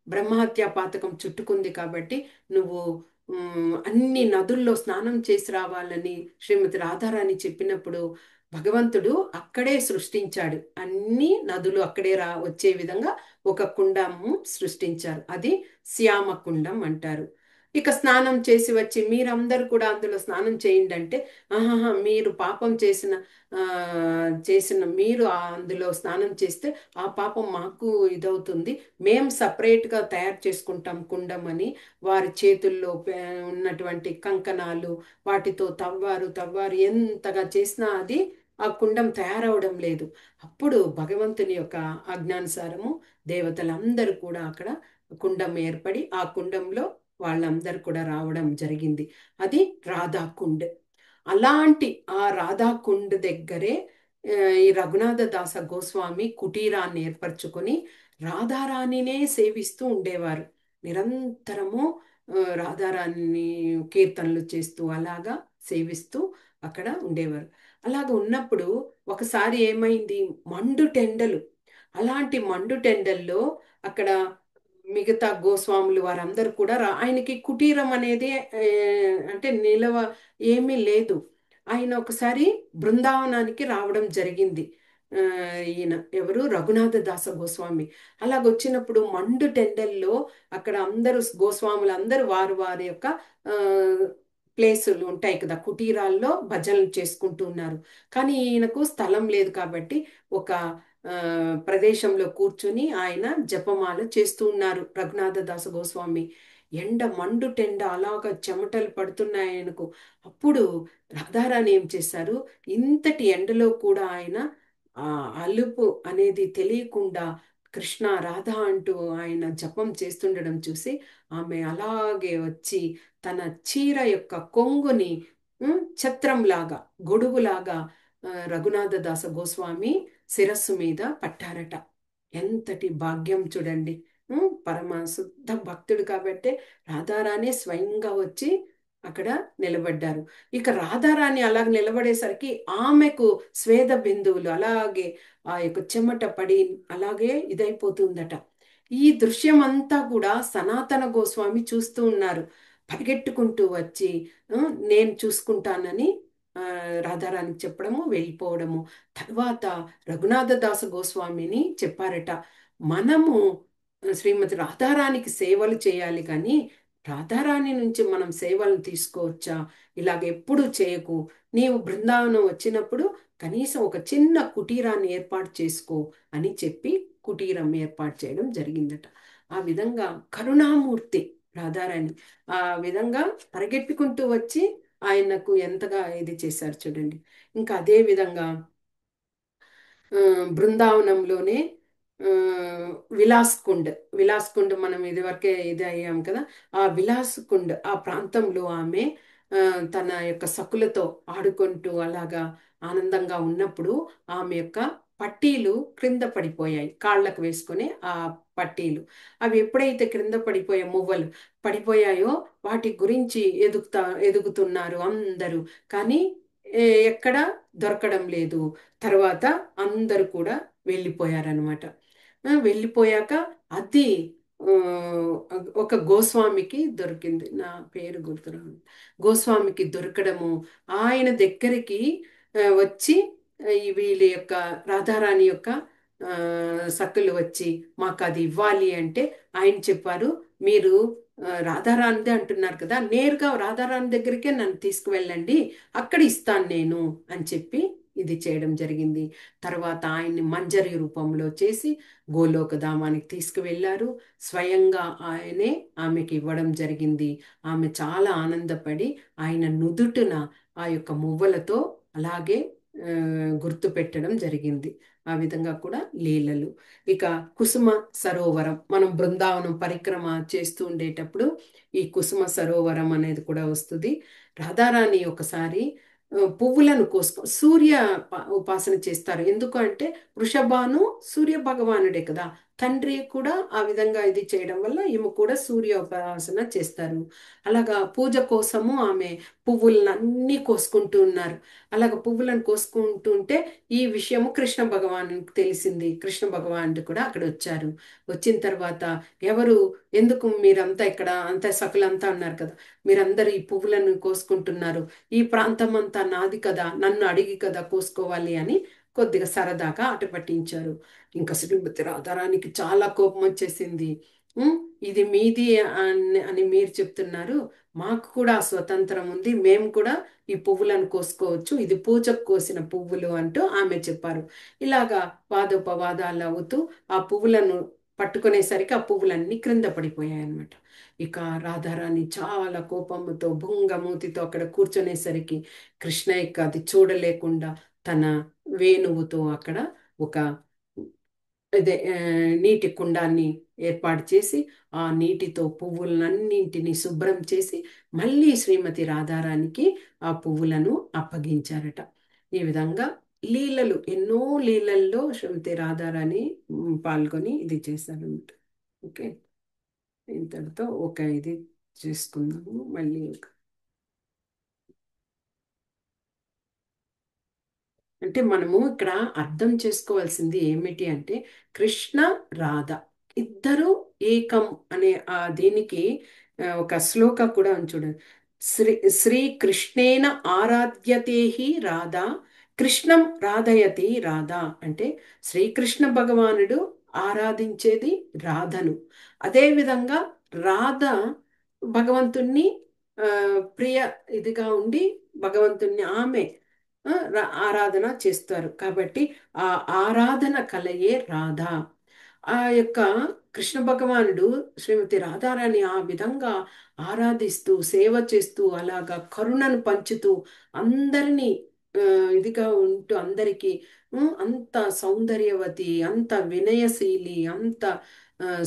బ్రహ్మహత్య పాతకం చుట్టుకుంది కాబట్టి నువ్వు అన్ని నదుల్లో స్నానం చేసి రావాలని శ్రీమతి రాధారాణి చెప్పినప్పుడు భగవంతుడు అక్కడే సృష్టించాడు. అన్ని నదులు అక్కడే వచ్చే విధంగా ఒక కుండము సృష్టించారు. అది శ్యామ కుండం అంటారు. ఇక స్నానం చేసి వచ్చి మీరందరూ కూడా అందులో స్నానం చేయండి అంటే, ఆహాహా మీరు పాపం ఆ చేసిన మీరు అందులో స్నానం చేస్తే ఆ పాపం మాకు ఇదవుతుంది, మేం సపరేట్గా తయారు చేసుకుంటాం కుండం అని వారి చేతుల్లో ఉన్నటువంటి కంకణాలు వాటితో తవ్వారు తవ్వారు, ఎంతగా చేసినా అది ఆ కుండం తయారవడం లేదు. అప్పుడు భగవంతుని యొక్క ఆజ్ఞానుసారము దేవతలందరూ కూడా అక్కడ కుండం ఏర్పడి ఆ కుండంలో వాళ్ళందరూ కూడా రావడం జరిగింది. అది రాధాకుండ్. అలాంటి ఆ రాధాకుండ్ దగ్గరే ఈ రఘునాథ దాస గోస్వామి కుటీరాన్ని ఏర్పరచుకొని రాధారాణినే సేవిస్తూ ఉండేవారు. నిరంతరము రాధారాణిని కీర్తనలు చేస్తూ అలాగా సేవిస్తూ అక్కడ ఉండేవారు. అలాగ ఉన్నప్పుడు ఒకసారి ఏమైంది, మండు టెండలు. అలాంటి మండు టెండల్లో అక్కడ మిగతా గోస్వాములు వారందరూ కూడా ఆయనకి కుటీరం అనేది అంటే నిలవ ఏమీ లేదు. ఆయన ఒకసారి బృందావనానికి రావడం జరిగింది. ఆ, ఈయన ఎవరు, రఘునాథ దాస గోస్వామి. అలాగొచ్చినప్పుడు మండు టెండల్లో అక్కడ అందరూ గోస్వాములు అందరూ వారు వారి యొక్క ఆ, ప్లేసులు ఉంటాయి కదా, కుటీరాల్లో భజనలు చేసుకుంటూ ఉన్నారు. కానీ ఈయనకు స్థలం లేదు కాబట్టి ఒక ఆ, ప్రదేశంలో కూర్చుని ఆయన జపమాల చేస్తూ ఉన్నారు రఘునాథ దాస గోస్వామి. ఎండ మండు టెండ అలాగ చెమటలు పడుతున్నాయి ఆయనకు. అప్పుడు రాధారాణి ఏం చేశారు, ఇంతటి ఎండలో కూడా ఆయన ఆ అలుపు అనేది తెలియకుండా కృష్ణ రాధ అంటూ ఆయన జపం చేస్తుండడం చూసి ఆమె అలాగే వచ్చి తన చీర యొక్క కొంగుని ఛత్రంలాగా, గొడుగులాగా రఘునాథ దాస గోస్వామి శిరస్సు మీద పట్టారట. ఎంతటి భాగ్యం చూడండి. పరమ శుద్ధ భక్తుడు కాబట్టి రాధారాణి స్వయంగా వచ్చి అక్కడ నిలబడ్డారు. ఇక రాధారాణి అలాగ నిలబడేసరికి ఆమెకు స్వేద బిందువులు అలాగే ఆ యొక్క చెమట పడి అలాగే ఇదైపోతుందట. ఈ దృశ్యం అంతా కూడా సనాతన గోస్వామి చూస్తూ ఉన్నారు. పరిగెట్టుకుంటూ వచ్చి "ఆ, నేను చూసుకుంటానని రాధారాణికి చెప్పడము, వెళ్ళిపోవడము. తర్వాత రఘునాథ దాస గోస్వామిని చెప్పారట, మనము శ్రీమతి రాధారాణికి సేవలు చేయాలి కానీ రాధారాణి నుంచి మనం సేవలను తీసుకోవచ్చా? ఇలాగ ఎప్పుడు చేయకు. నీవు బృందావనం వచ్చినప్పుడు కనీసం ఒక చిన్న కుటీరాన్ని ఏర్పాటు చేసుకో అని చెప్పి కుటీరం ఏర్పాటు చేయడం జరిగిందట. ఆ విధంగా కరుణామూర్తి రాధారాణి ఆ విధంగా పరిగెట్టుకుంటూ వచ్చి ఆయనకు ఎంతగా ఇది చేశారు చూడండి. ఇంకా అదే విధంగా ఆ, బృందావనంలోనే ఆ, విలాస్ కుండ్, విలాస్ కుండ్ మనం ఇదివరకే ఇది అయ్యాం కదా, ఆ విలాస్ కుండ్ ఆ ప్రాంతంలో ఆమె ఆ, తన యొక్క సకులతో ఆడుకుంటూ అలాగా ఆనందంగా ఉన్నప్పుడు ఆమె యొక్క పట్టీలు క్రింద పడిపోయాయి, కాళ్ళకు వేసుకునే ఆ పట్టీలు. అవి ఎప్పుడైతే క్రింద పడిపోయే మువ్వలు పడిపోయాయో వాటి గురించి ఎదుగుతున్నారు అందరూ. కానీ ఎక్కడ దొరకడం లేదు. తర్వాత అందరూ కూడా వెళ్ళిపోయారనమాట. వెళ్ళిపోయాక అది ఆ, ఒక గోస్వామికి దొరికింది, నా పేరు గుర్తురాదు. గోస్వామికి దొరకడము, ఆయన దగ్గరికి వచ్చి ఈ వీళ్ళ యొక్క రాధారాణి యొక్క సక్కులు వచ్చి మాకు అది ఇవ్వాలి అంటే ఆయన చెప్పారు, మీరు రాధారాణిదే అంటున్నారు కదా, నేరుగా రాధారాణి దగ్గరికే నన్ను తీసుకువెళ్ళండి, అక్కడ ఇస్తాను నేను అని చెప్పి ఇది చేయడం జరిగింది. తర్వాత ఆయన్ని మంజరి రూపంలో చేసి గోలోక ధామానికి తీసుకువెళ్ళారు. స్వయంగా ఆయనే ఆమెకి ఇవ్వడం జరిగింది. ఆమె చాలా ఆనందపడి ఆయన నుదుటున ఆ యొక్క మువ్వలతో అలాగే గుర్తు పెట్టడం జరిగింది. ఆ విధంగా కూడా లీలలు. ఇక కుసుమ సరోవరం, మనం బృందావనం పరిక్రమ చేస్తూ ఉండేటప్పుడు ఈ కుసుమ సరోవరం అనేది కూడా వస్తుంది. రాధారాణి ఒకసారి పువ్వులను సూర్య ఉపాసన చేస్తారు. ఎందుకు అంటే వృషభాను సూర్య భగవానుడే కదా, తండ్రి కూడా ఆ విధంగా ఇది చేయడం వల్ల ఈమె కూడా సూర్య ఉపాసన చేస్తారు. అలాగా పూజ కోసము ఆమె పువ్వులను అన్నీ కోసుకుంటూ ఉన్నారు. అలాగ పువ్వులను కోసుకుంటూ ఉంటే ఈ విషయము కృష్ణ భగవానునికి తెలిసింది. కృష్ణ భగవానుడు కూడా అక్కడ వచ్చారు. వచ్చిన తర్వాత ఎవరు, ఎందుకు మీరంతా ఇక్కడ అంతా సకులంతా ఉన్నారు కదా, మీరందరూ ఈ పువ్వులను కోసుకుంటున్నారు, ఈ ప్రాంతం అంతా నాది కదా, నన్ను అడిగి కదా కోసుకోవాలి అని కొద్దిగా సరదాగా ఆట పట్టించారు. ఇంకా శ్రీమతి రాధారానికి చాలా కోపం వచ్చేసింది. "ఉమ్, ఇది మీది అని మీరు చెప్తున్నారు, మాకు కూడా స్వతంత్రం ఉంది, మేము కూడా ఈ పువ్వులను కోసుకోవచ్చు, ఇది పూజకు కోసిన పువ్వులు అంటూ ఆమె చెప్పారు. ఇలాగా వాదోపవాదాలు అవుతూ ఆ పువ్వులను పట్టుకునేసరికి ఆ పువ్వులన్నీ క్రింద పడిపోయాయి అన్నమాట. ఇక రాధారాణి చాలా కోపంతో భుంగమూతితో అక్కడ కూర్చునేసరికి కృష్ణయ్యకి అది చూడలేకుండా తన వేణువుతో అక్కడ ఒక అదే నీటి కుండాన్ని ఏర్పాటు చేసి ఆ నీటితో పువ్వులన్నింటినీ శుభ్రం చేసి మళ్ళీ శ్రీమతి రాధారానికి ఆ పువ్వులను అప్పగించారట. ఈ విధంగా లీలలు, ఎన్నో లీలల్లో శ్రీమతి రాధారాణి పాల్గొని ఇది చేశారన్నమాట. ఓకే, ఇంతటితో ఒక ఇది చేసుకుందాము మళ్ళీ. అంటే మనము ఇక్కడ అర్థం చేసుకోవాల్సింది ఏమిటి అంటే కృష్ణ రాధ ఇద్దరు ఏకం అనే ఆ దీనికి ఒక శ్లోక కూడా ఉంది చూడండి. శ్రీ శ్రీకృష్ణేన ఆరాధ్యతే హి రాధా, కృష్ణం రాధయతి రాధా. అంటే శ్రీకృష్ణ భగవానుడు ఆరాధించేది రాధను. అదేవిధంగా రాధ భగవంతుణ్ణి ఆ, ప్రియ ఇదిగా ఉండి భగవంతుణ్ణి ఆమె ఆరాధన చేస్తారు. కాబట్టి ఆ ఆరాధన కలయే రాధ. ఆ యొక్క కృష్ణ భగవానుడు శ్రీమతి రాధారాణి ఆ విధంగా ఆరాధిస్తూ సేవ చేస్తూ అలాగా కరుణను పంచుతూ అందరినీ ఆ, ఇదిగా ఉంటూ అందరికీ అంత సౌందర్యవతి, అంత వినయశీలి, అంత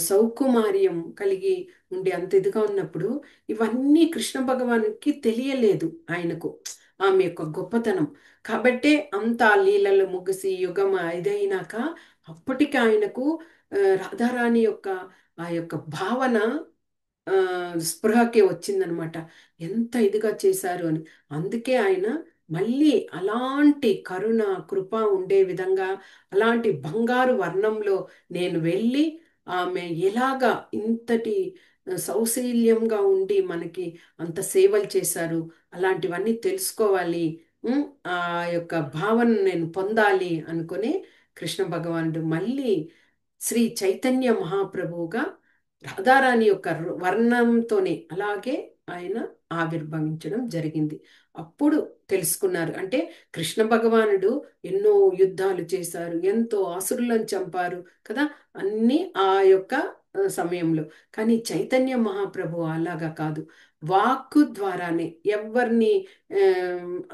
సౌకుమార్యం కలిగి ఉండి అంత ఇదిగా ఉన్నప్పుడు ఇవన్నీ కృష్ణ భగవానునికి తెలియలేదు ఆయనకు, ఆమె యొక్క గొప్పతనం. కాబట్టే అంత ఆ లీలలు ముగిసి యుగం ఇదైనాక అప్పటికి ఆయనకు రాధారాణి యొక్క ఆ యొక్క భావన ఆ, స్పృహకి వచ్చిందనమాట. ఎంత ఇదిగా చేశారు అని. అందుకే ఆయన మళ్ళీ అలాంటి కరుణ కృప ఉండే విధంగా అలాంటి బంగారు వర్ణంలో నేను వెళ్ళి ఆమె ఎలాగా ఇంతటి సౌశీల్యంగా ఉండి మనకి అంత సేవలు చేశారు, అలాంటివన్నీ తెలుసుకోవాలి, ఉమ్, ఆ యొక్క భావన నేను పొందాలి అనుకుని కృష్ణ భగవానుడు మళ్ళీ శ్రీ చైతన్య మహాప్రభువుగా రాధారాణి యొక్క వర్ణంతోనే అలాగే ఆయన ఆవిర్భవించడం జరిగింది. అప్పుడు తెలుసుకున్నారు. అంటే కృష్ణ భగవానుడు ఎన్నో యుద్ధాలు చేశారు, ఎంతో అసురులను చంపారు కదా, అన్నీ ఆ యొక్క సమయంలో. కానీ చైతన్య మహాప్రభు అలాగా కాదు, వాక్కు ద్వారానే ఎవరిని ఆ,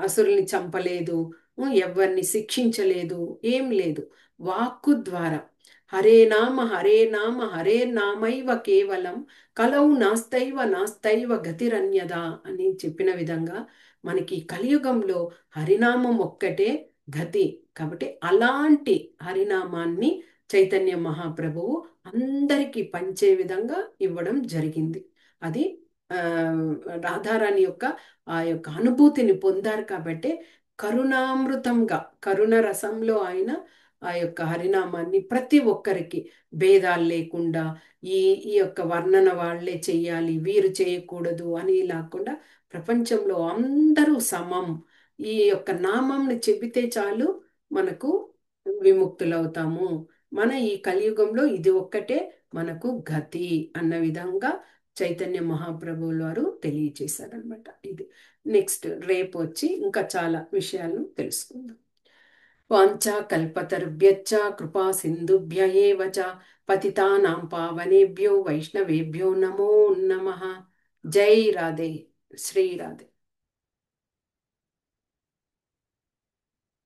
అసురుల్ని చంపలేదు, ఎవరిని శిక్షించలేదు, ఏం లేదు. వాక్కు ద్వారా హరే నామ హరే నామైవ కేవలం కలౌ నాస్తైవ నాస్తైవ గతిరన్యదా అని చెప్పిన విధంగా మనకి కలియుగంలో హరినామం ఒక్కటే గతి. కాబట్టి అలాంటి హరినామాన్ని చైతన్య మహాప్రభువు అందరికీ పంచే విధంగా ఇవ్వడం జరిగింది. అది ఆ, రాధారాణి యొక్క ఆ యొక్క అనుభూతిని పొందారు. కాబట్టి కరుణామృతంగా కరుణ రసంలో ఆయన ఆ యొక్క హరినామాన్ని ప్రతి ఒక్కరికి భేదాలు లేకుండా ఈ ఈ యొక్క వర్ణన వాళ్ళే చెయ్యాలి, వీరు చేయకూడదు అని లేకుండా ప్రపంచంలో అందరూ సమం. ఈ యొక్క నామంని చెబితే చాలు మనకు విముక్తులవుతాము. మన ఈ కలియుగంలో ఇది ఒక్కటే మనకు గతి అన్న విధంగా చైతన్య మహాప్రభువుల వారు తెలియచేశారనమాట. ఇది నెక్స్ట్ రేపు వచ్చి ఇంకా చాలా విషయాలను తెలుసుకుందాం. వాంఛా కల్పతరుభ్యశ్చ కృపా సింధుభ్య ఏవ చ పతితానాం పావనేభ్యో వైష్ణవేభ్యో నమో నమః. జై రాధే, శ్రీ రాధే.